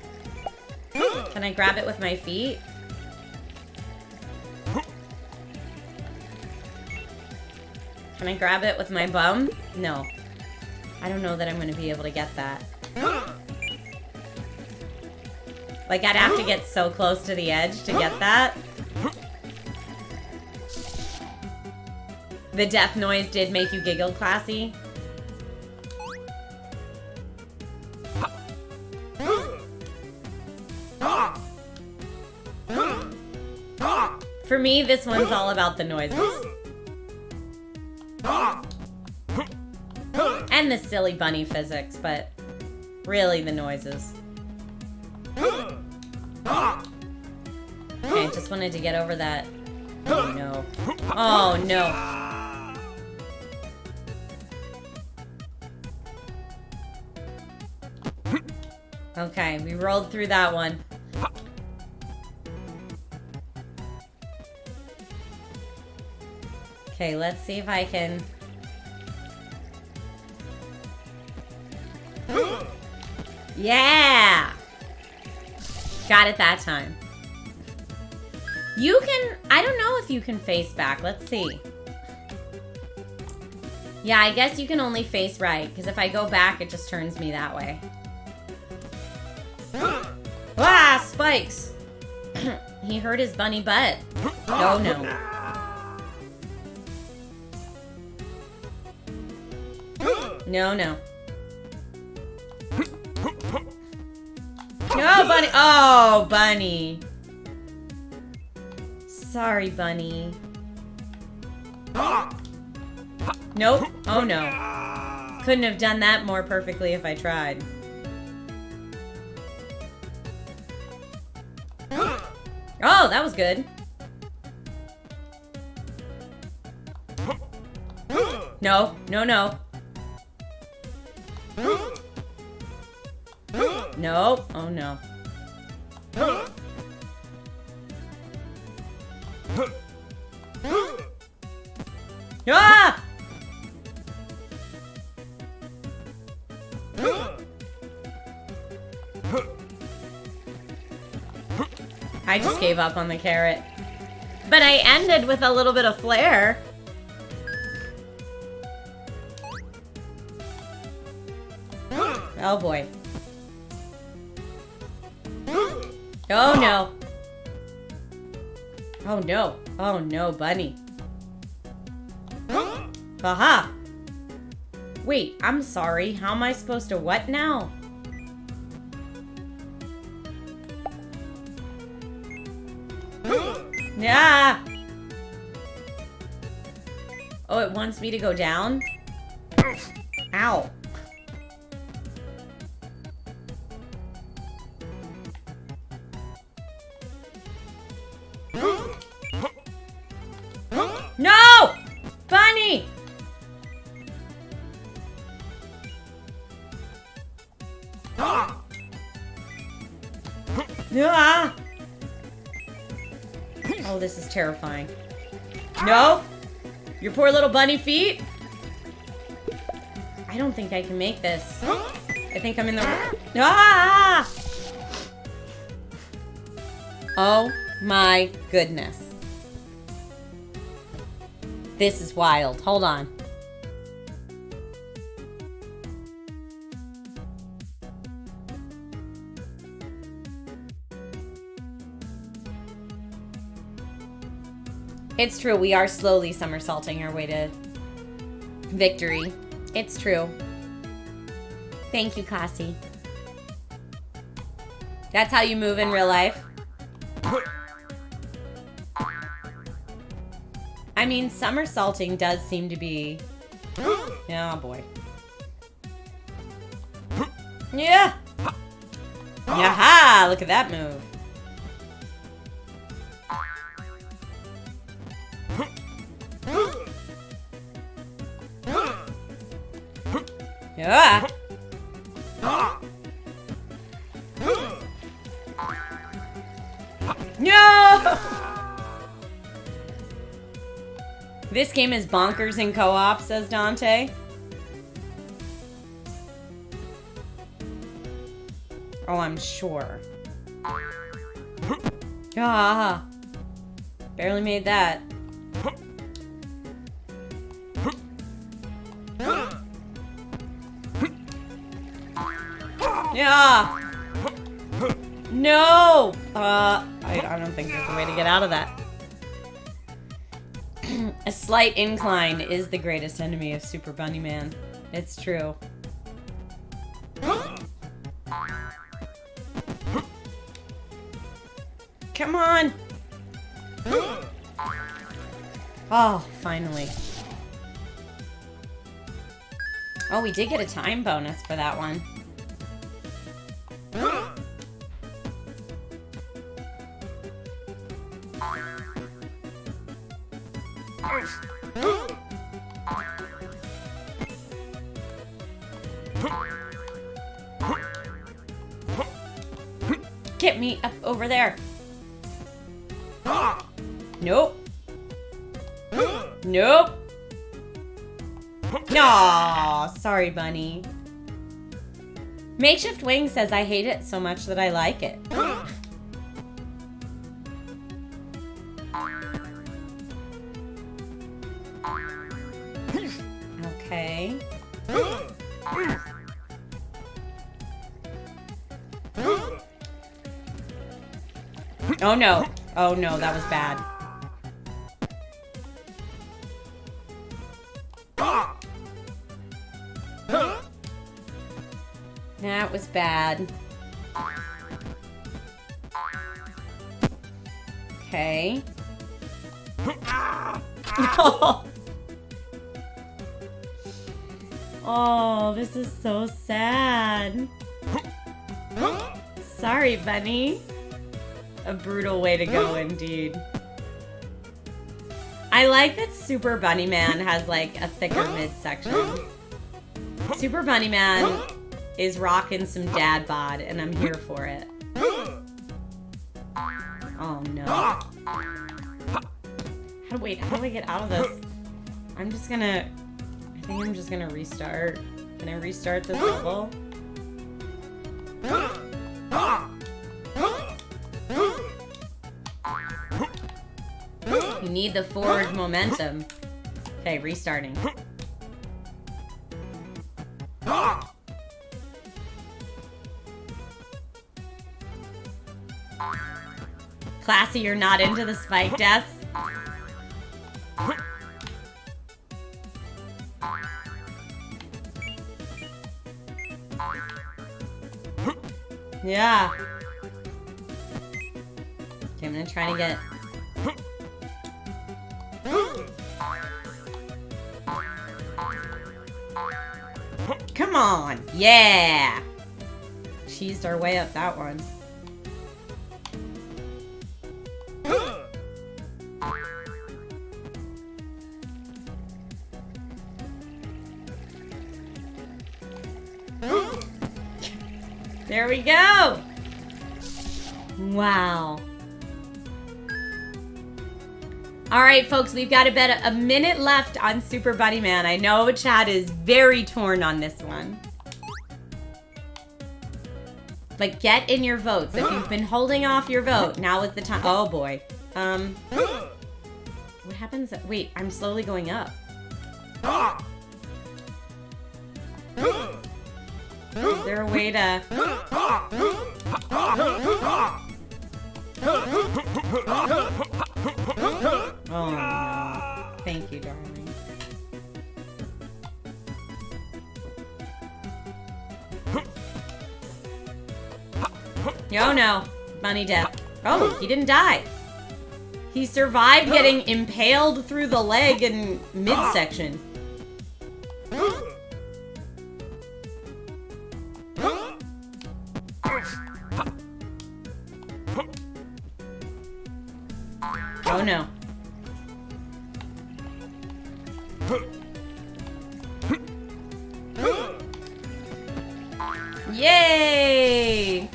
Can I grab it with my feet? Can I grab it with my bum? No. I don't know that I'm gonna be able to get that. Like, I'd have to get so close to the edge to get that. The death noise did make you giggle, Classy. For me, this one's all about the noises. And the silly bunny physics, but really the noises. Okay, just wanted to get over that. Oh no. Oh no. Okay, we rolled through that one. Okay, let's see if I can... Yeah! Got it that time. You can... I don't know if you can face back. Let's see. Yeah, I guess you can only face right, because if I go back, it just turns me that way. Ah, spikes! He hurt his bunny butt. Oh, no. No, no. No, bunny. Oh, bunny. Sorry, bunny. Nope. Oh, no. Couldn't have done that more perfectly if I tried. Oh, that was good. No, no, no. No. Oh, no. Ah! I just gave up on the carrot. But I ended with a little bit of flair. Oh boy. Oh no. Oh no. Oh no, bunny. Aha! Wait, I'm sorry. How am I supposed to what now? Yeah. Oh, it wants me to go down? Ow. No! Bunny! Ah! Oh, this is terrifying. No! Your poor little bunny feet? I don't think I can make this. I think I'm in the... Ah! Oh my goodness. This is wild. Hold on. It's true, we are slowly somersaulting our way to victory. It's true. Thank you, Cassie. That's how you move in real life. I mean, somersaulting does seem to be... Oh, boy. Yeah! Yaha! Look at that move. Yeah. No! This game is bonkers in co-op, says Dante. Oh, I'm sure. Ah, barely made that. Yeah. No. I don't think there's a way to get out of that. A slight incline is the greatest enemy of Super Bunny Man. It's true. Come on. Oh, finally. Oh, we did get a time bonus for that one. Get me up over there. Nope. Nope. Aw, sorry, bunny. Makeshift Wing says, I hate it so much that I like it. Okay. Oh no. Oh no, that was bad. That was bad. Okay. Oh, this is so sad. Sorry, bunny. A brutal way to go, indeed. I like that Super Bunny Man has like a thicker midsection. Super Bunny Man is rocking some dad bod, and I'm here for it. Oh no. How do I get out of this? I think I'm just gonna restart. Can I restart this level? You need the forward momentum. Okay, restarting. Classy, you're not into the spike deaths? Yeah. Okay, I'm gonna try to get... Come on! Yeah! Cheesed our way up that one. There we go! Wow. Alright, folks, we've got about a minute left on Super Bunny Man. I know chat is very torn on this one. But get in your votes. If you've been holding off your vote, now is the time. Oh boy. What happens? Wait, I'm slowly going up. Is there a way to... Oh no. Thank you, darling. Oh no. Bunny death. Oh, he didn't die. He survived getting impaled through the leg and midsection. Oh no. Yay!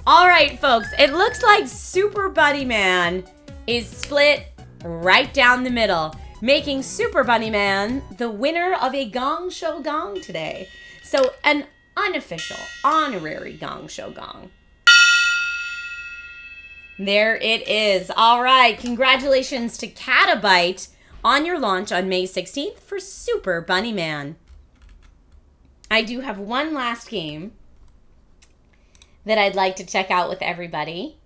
Alright, folks. It looks like Super Bunny Man is split right down the middle, making Super Bunny Man the winner of a Gong Show Gong today. So, an unofficial, honorary Gong Show Gong. There it is. All right. Congratulations to Catabyte on your launch on May 16th for Super Bunny Man. I do have one last game that I'd like to check out with everybody.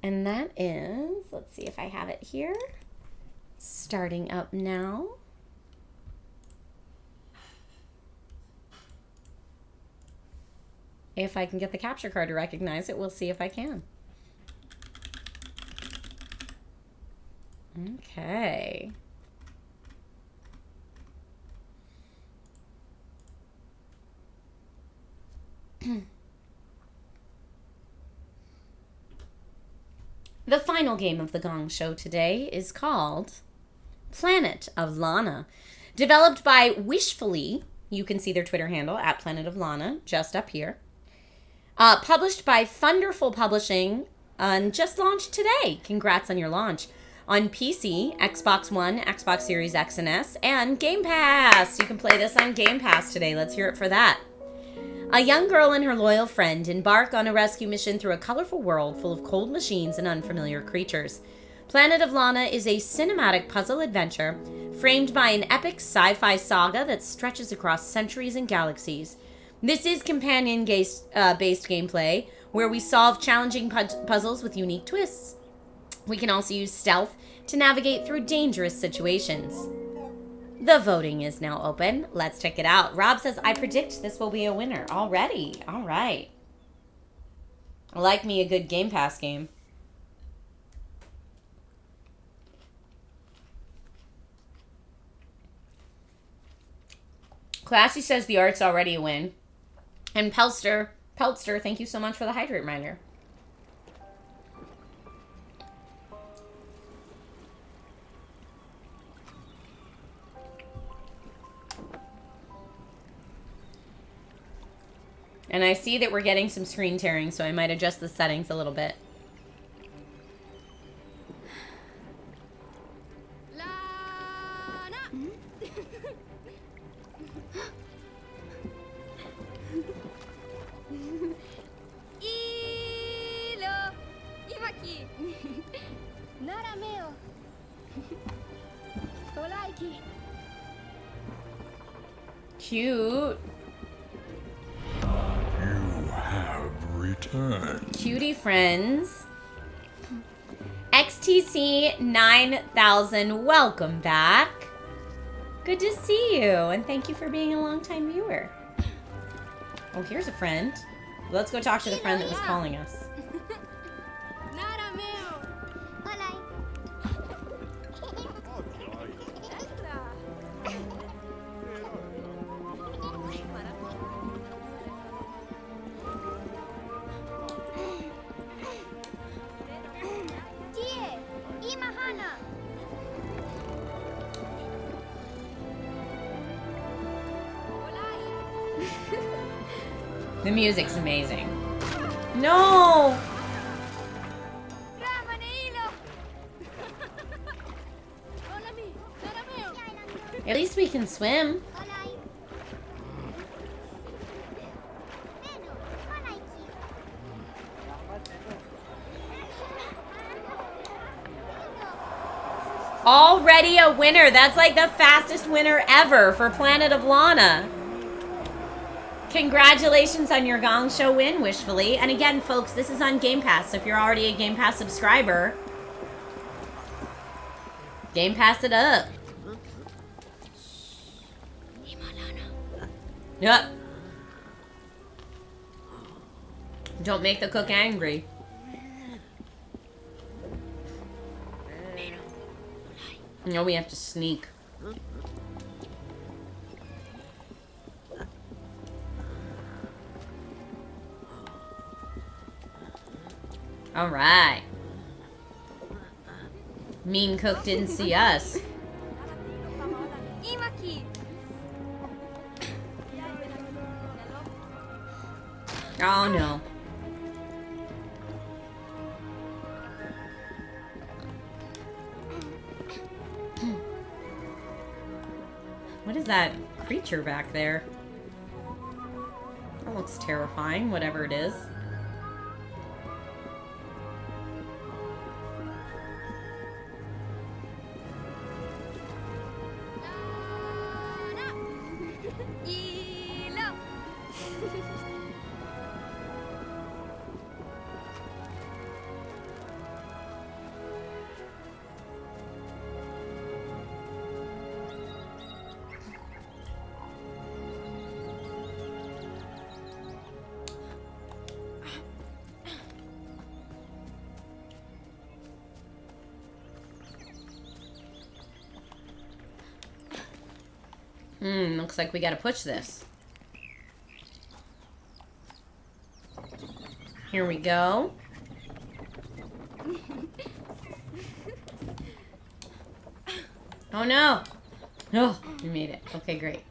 And that is, let's see if I have it here. Starting up now. If I can get the capture card to recognize it, we'll see if I can. Okay. The final game of the Gong Show today is called Planet of Lana. Developed by Wishfully. You can see their Twitter handle at Planet of Lana just up here. Published by Thunderful Publishing and just launched today. Congrats on your launch. On PC, Xbox One, Xbox Series X and S, and Game Pass. You can play this on Game Pass today. Let's hear it for that. A young girl and her loyal friend embark on a rescue mission through a colorful world full of cold machines and unfamiliar creatures. Planet of Lana is a cinematic puzzle adventure framed by an epic sci-fi saga that stretches across centuries and galaxies. This is companion-based gameplay, where we solve challenging puzzles with unique twists. We can also use stealth to navigate through dangerous situations. The voting is now open. Let's check it out. Rob says, I predict this will be a winner already. All right. I like me a good Game Pass game. Classy says the art's already a win. And Pelster, thank you so much for the hydrate reminder. And I see that we're getting some screen tearing, so I might adjust the settings a little bit. Cute.
You have returned.
Cutie friends. XTC 9000, welcome back. Good to see you, and thank you for being a longtime viewer. Oh, here's a friend. Let's go talk to the friend that was calling us. The music's amazing. No! At least we can swim. Already a winner. That's like the fastest winner ever for Planet of Lana. Congratulations on your Gong Show win, wishfully. And again, folks, this is on Game Pass. So if you're already a Game Pass subscriber, Game Pass it up. Yep. Don't make the cook angry. No, we have to sneak. All right. Mean cook didn't see us. Oh no. What is that creature back there? That looks terrifying, whatever it is. Looks like we gotta push this. Here we go. Oh no! No, we made it. Okay, great.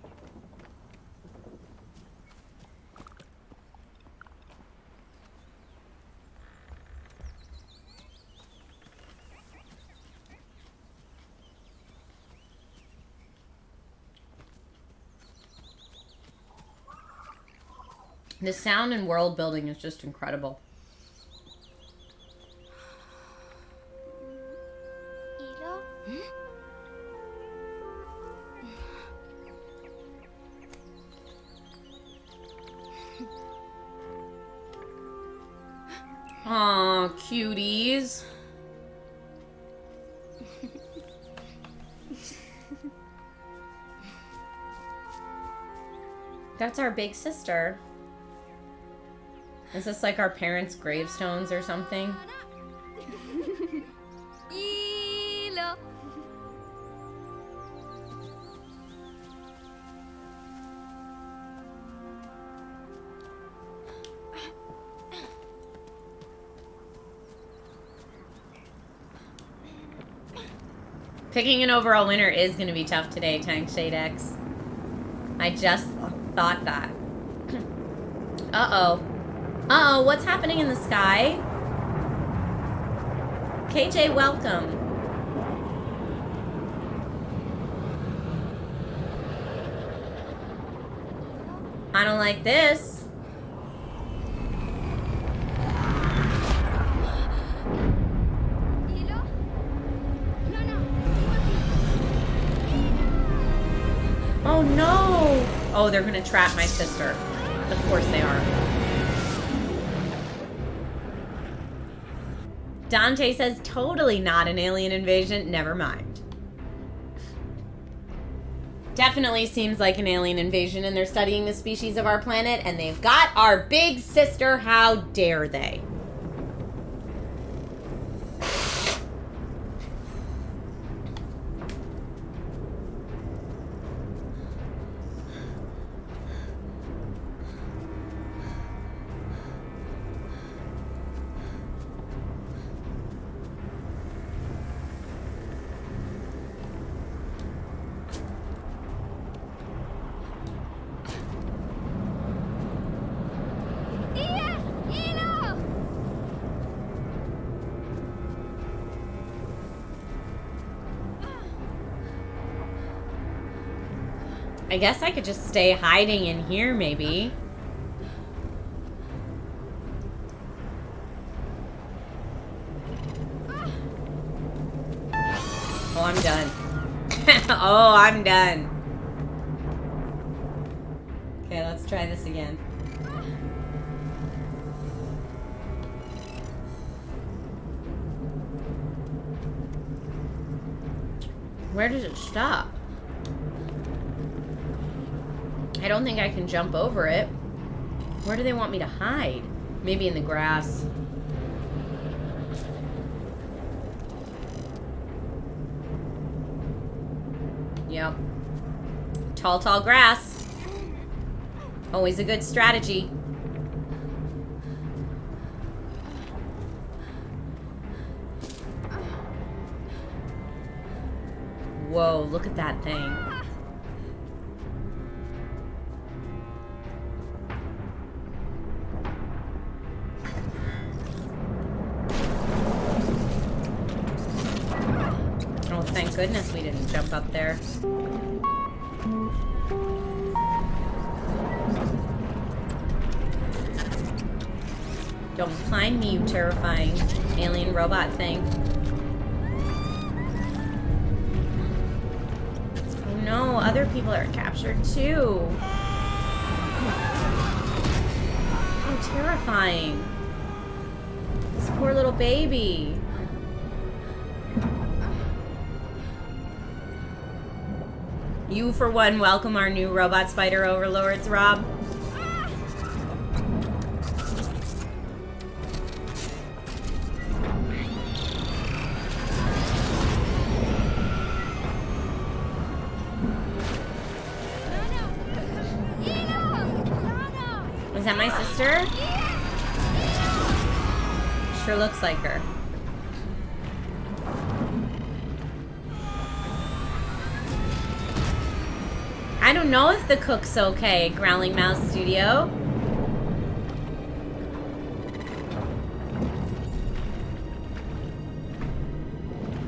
The sound and world building is just incredible. Aw, cuties. That's our big sister. Is this like our parents' gravestones or something? Picking an overall winner is going to be tough today, Tank Shade X. I just thought that. Uh-oh. Uh-oh, what's happening in the sky? KJ, welcome. I don't like this. Oh no! Oh, they're gonna trap my sister. Of course they are. Dante says, totally not an alien invasion. Never mind. Definitely seems like an alien invasion, and they're studying the species of our planet, and they've got our big sister. How dare they? I guess I could just stay hiding in here, maybe. Oh, I'm done. Oh, I'm done. Okay, let's try this again. Where does it stop? I don't think I can jump over it. Where do they want me to hide? Maybe in the grass. Yep. Tall, tall grass. Always a good strategy. Whoa, look at that thing. Thank goodness we didn't jump up there. Don't find me, you terrifying alien robot thing. Oh no, other people are captured too. Oh, terrifying. This poor little baby. You, for one, welcome our new robot spider overlords, Rob. Is that my sister? Sure looks like her. I don't know if the cook's okay, Growling Mouse Studio.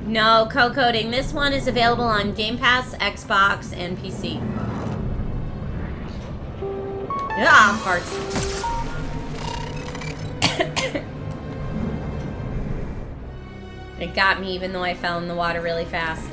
No, co-coding. This one is available on Game Pass, Xbox, and PC. Ah, farts. It got me even though I fell in the water really fast.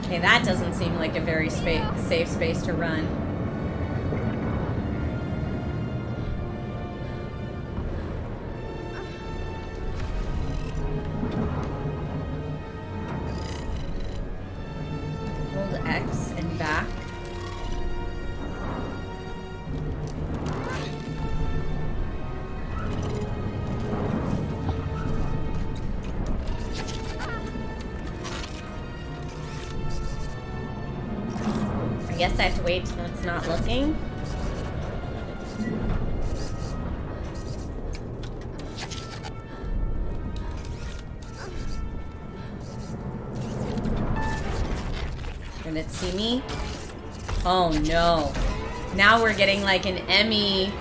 Okay, that doesn't seem like a very safe space to run. Hold X and back. I guess I have to wait till it's not looking. Did it see me? Oh no. Now we're getting like an Emmy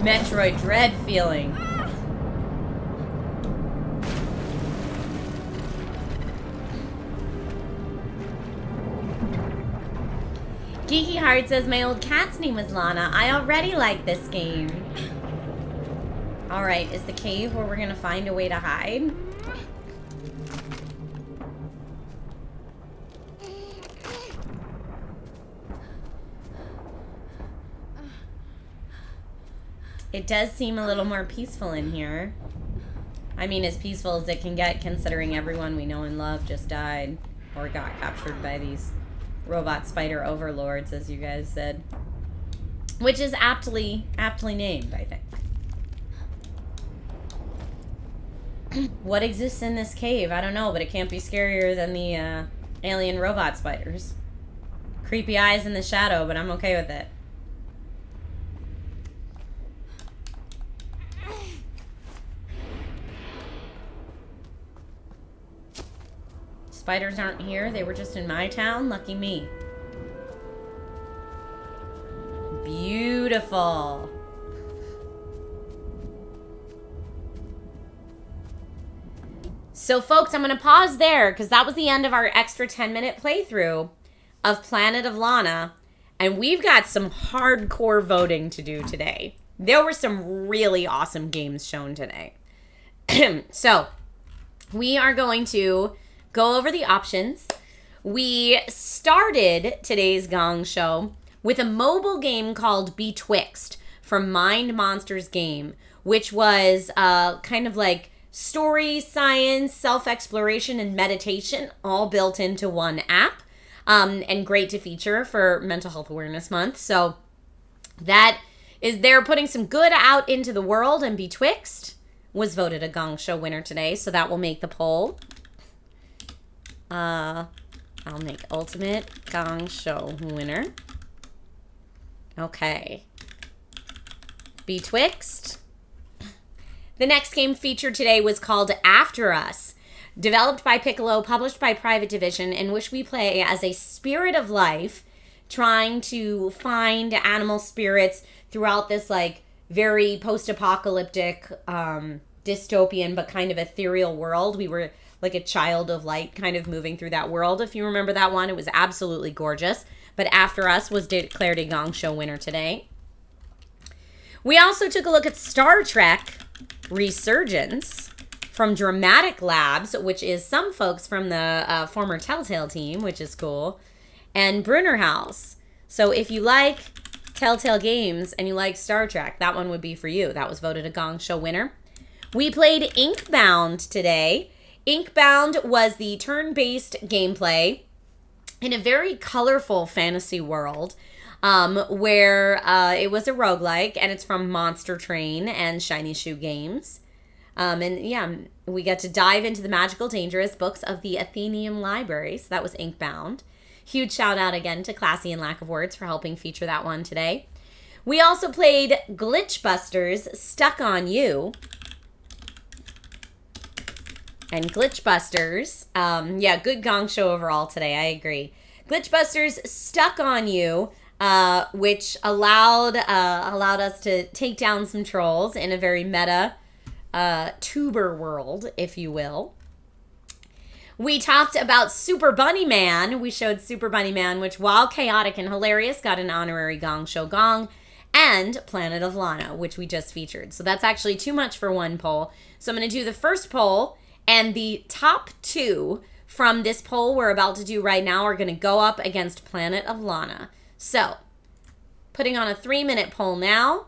Metroid Dread feeling. Geeky Heart says, my old cat's name was Lana. I already like this game. Alright, is the cave where we're gonna find a way to hide? It does seem a little more peaceful in here. I mean, as peaceful as it can get, considering everyone we know and love just died or got captured by these robot spider overlords, as you guys said. Which is aptly named, I think. What exists in this cave? I don't know, but it can't be scarier than the alien robot spiders. Creepy eyes in the shadow, but I'm okay with it. Spiders aren't here. They were just in my town. Lucky me. Beautiful. So, folks, I'm going to pause there because that was the end of our extra 10-minute playthrough of Planet of Lana. And we've got some hardcore voting to do today. There were some really awesome games shown today. So, we are going to go over the options. We started today's Gong Show with a mobile game called Betwixt from Mind Monsters Game, which was kind of like story, science, self-exploration, and meditation all built into one app, and great to feature for Mental Health Awareness Month. So that is, they're putting some good out into the world, and Betwixt was voted a Gong Show winner today, so that will make the poll. I'll make Ultimate Gong Show winner. Okay. Betwixt. The next game featured today was called After Us. Developed by Piccolo, published by Private Division, in which we play as a spirit of life trying to find animal spirits throughout this like very post-apocalyptic dystopian but kind of ethereal world. We were like a child of light kind of moving through that world. If you remember that one, it was absolutely gorgeous. But After Us was declared a Gong Show winner today. We also took a look at Star Trek Resurgence from Dramatic Labs, which is some folks from the former Telltale team, which is cool, and Brunner House. So if you like Telltale games and you like Star Trek, that one would be for you. That was voted a Gong Show winner. We played Inkbound today. Inkbound was the turn-based gameplay in a very colorful fantasy world where it was a roguelike, and it's from Monster Train and Shiny Shoe Games. And yeah, we get to dive into the magical, dangerous books of the Athenaeum Library. So that was Inkbound. Huge shout out again to Classy and Lack of Words for helping feature that one today. We also played Glitchbusters Stuck on You. And Glitchbusters, yeah, good Gong Show overall today, I agree. Glitchbusters Stuck on You which allowed us to take down some trolls in a very meta tuber world, if you will. We talked about Super Bunny Man. We showed Super Bunny Man, which, while chaotic and hilarious, got an honorary Gong Show Gong, and Planet of Lana, which we just featured. So that's actually too much for one poll. So I'm going to do the first poll, and the top 2 from this poll we're about to do right now are going to go up against Planet of Lana. So, putting on a 3-minute poll now.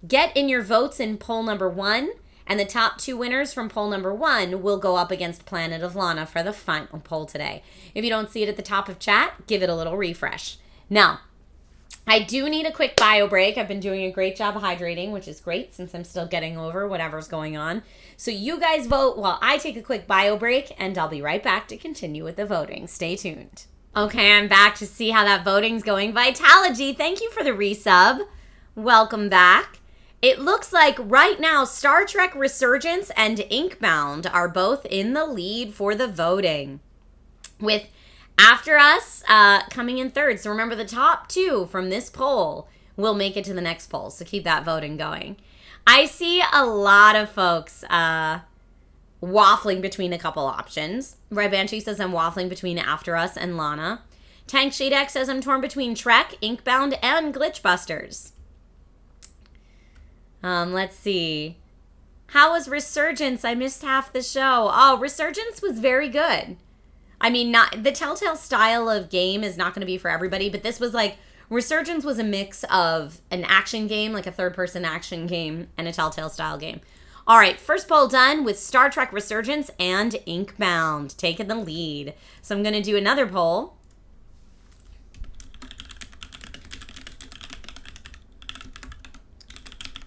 Get in your votes in poll number 1, and the top 2 winners from poll number 1 will go up against Planet of Lana for the final poll today. If you don't see it at the top of chat, give it a little refresh. Now, I do need a quick bio break. I've been doing a great job hydrating, which is great since I'm still getting over whatever's going on. So you guys vote while I take a quick bio break, and I'll be right back to continue with the voting. Stay tuned. Okay, I'm back to see how that voting's going. Vitalogy, thank you for the resub. Welcome back. It looks like right now Star Trek Resurgence and Inkbound are both in the lead for the voting, with After Us coming in third. So remember, the top 2 from this poll will make it to the next poll, so keep that voting going. I see a lot of folks waffling between a couple options. Red Banshee says I'm waffling between After Us and Lana. Tank Shadex says I'm torn between Trek, Inkbound, and Glitchbusters. Let's see. How was Resurgence? I missed half the show. Oh, Resurgence was very good. I mean, not the Telltale style of game is not going to be for everybody, but this was like, Resurgence was a mix of an action game, like a third-person action game, and a Telltale style game. All right, first poll done with Star Trek Resurgence and Inkbound taking the lead. So I'm going to do another poll.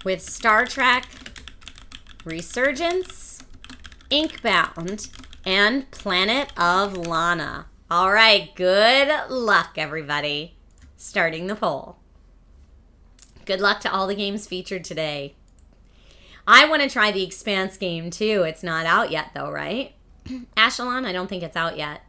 With Star Trek Resurgence, Inkbound, and Planet of Lana. All right, good luck, everybody. Starting the poll. Good luck to all the games featured today. I want to try the Expanse game, too. It's not out yet, though, right? Ashelon, I don't think it's out yet.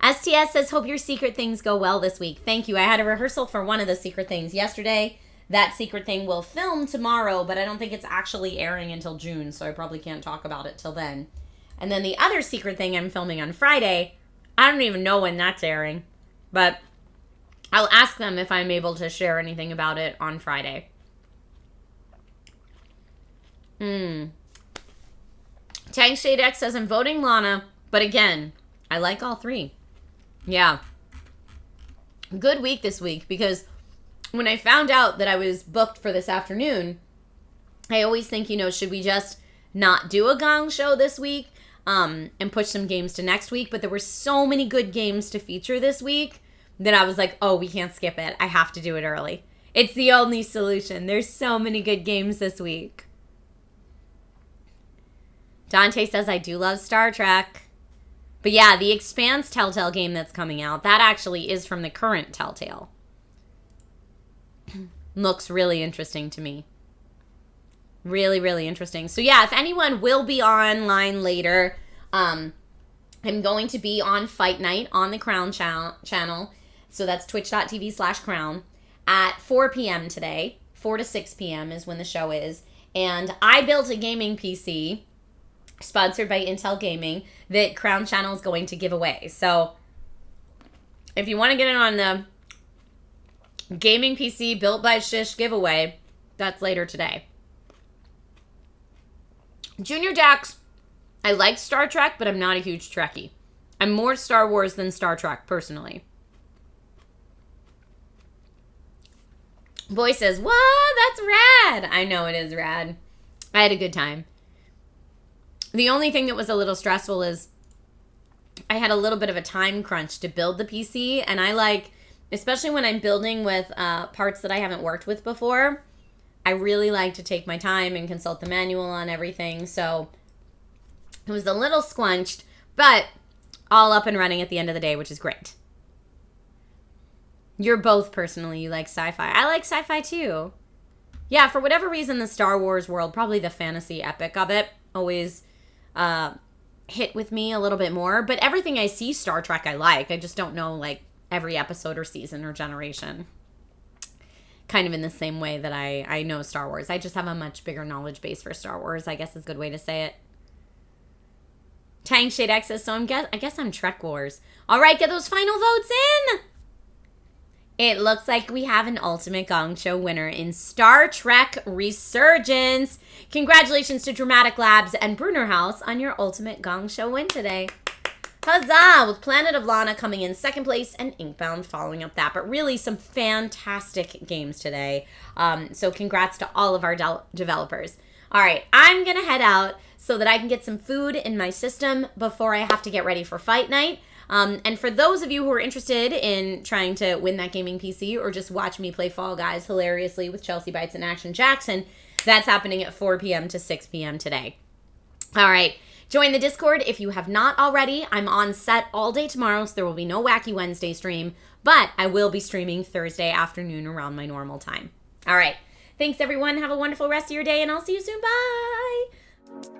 STS says, hope your secret things go well this week. Thank you. I had a rehearsal for one of the secret things yesterday. That secret thing will film tomorrow, but I don't think it's actually airing until June, so I probably can't talk about it till then. And then the other secret thing I'm filming on Friday, I don't even know when that's airing, but I'll ask them if I'm able to share anything about it on Friday. Tank Shade X says I'm voting Lana, but again, I like all 3. Yeah. Good week this week, because when I found out that I was booked for this afternoon, I always think, you know, should we just not do a Gong Show this week and push some games to next week? But there were so many good games to feature this week that I was like, oh, we can't skip it. I have to do it early. It's the only solution. There's so many good games this week. Dante says, I do love Star Trek. But yeah, the Expanse Telltale game that's coming out, that actually is from the current Telltale. Looks really interesting to me. Really, really interesting. So yeah, if anyone will be online later, I'm going to be on Fight Night on the Crown channel. So that's twitch.tv/Crown at 4 p.m. today. 4 to 6 p.m. is when the show is. And I built a gaming PC sponsored by Intel Gaming that Crown Channel is going to give away. So if you want to get in on the gaming PC built by Shish giveaway, that's later today. Junior Dax, I like Star Trek, but I'm not a huge Trekkie. I'm more Star Wars than Star Trek, personally. Boy says, what? That's rad. I know it is rad. I had a good time. The only thing that was a little stressful is I had a little bit of a time crunch to build the PC, and I like, especially when I'm building with parts that I haven't worked with before, I really like to take my time and consult the manual on everything. So it was a little squunched, but all up and running at the end of the day, which is great. You're both personally, you like sci-fi. I like sci-fi too. Yeah, for whatever reason, the Star Wars world, probably the fantasy epic of it, always hit with me a little bit more. But everything I see Star Trek I like. I just don't know like every episode or season or generation. kind of in the same way that I know Star Wars. I just have a much bigger knowledge base for Star Wars, I guess is a good way to say it. Tang Shade X says, so I guess I'm Trek Wars. All right, get those final votes in. It looks like we have an Ultimate Gong Show winner in Star Trek Resurgence. Congratulations to Dramatic Labs and Brunner House on your Ultimate Gong Show win today. Huzzah! With Planet of Lana coming in second place and Inkbound following up that. But really some fantastic games today. So congrats to all of our developers. All right, I'm going to head out so that I can get some food in my system before I have to get ready for fight night. And for those of you who are interested in trying to win that gaming PC or just watch me play Fall Guys hilariously with Chelsea Bites and Action Jackson, that's happening at 4 p.m. to 6 p.m. today. All right. Join the Discord if you have not already. I'm on set all day tomorrow, so there will be no Wacky Wednesday stream, but I will be streaming Thursday afternoon around my normal time. All right. Thanks, everyone. Have a wonderful rest of your day, and I'll see you soon. Bye.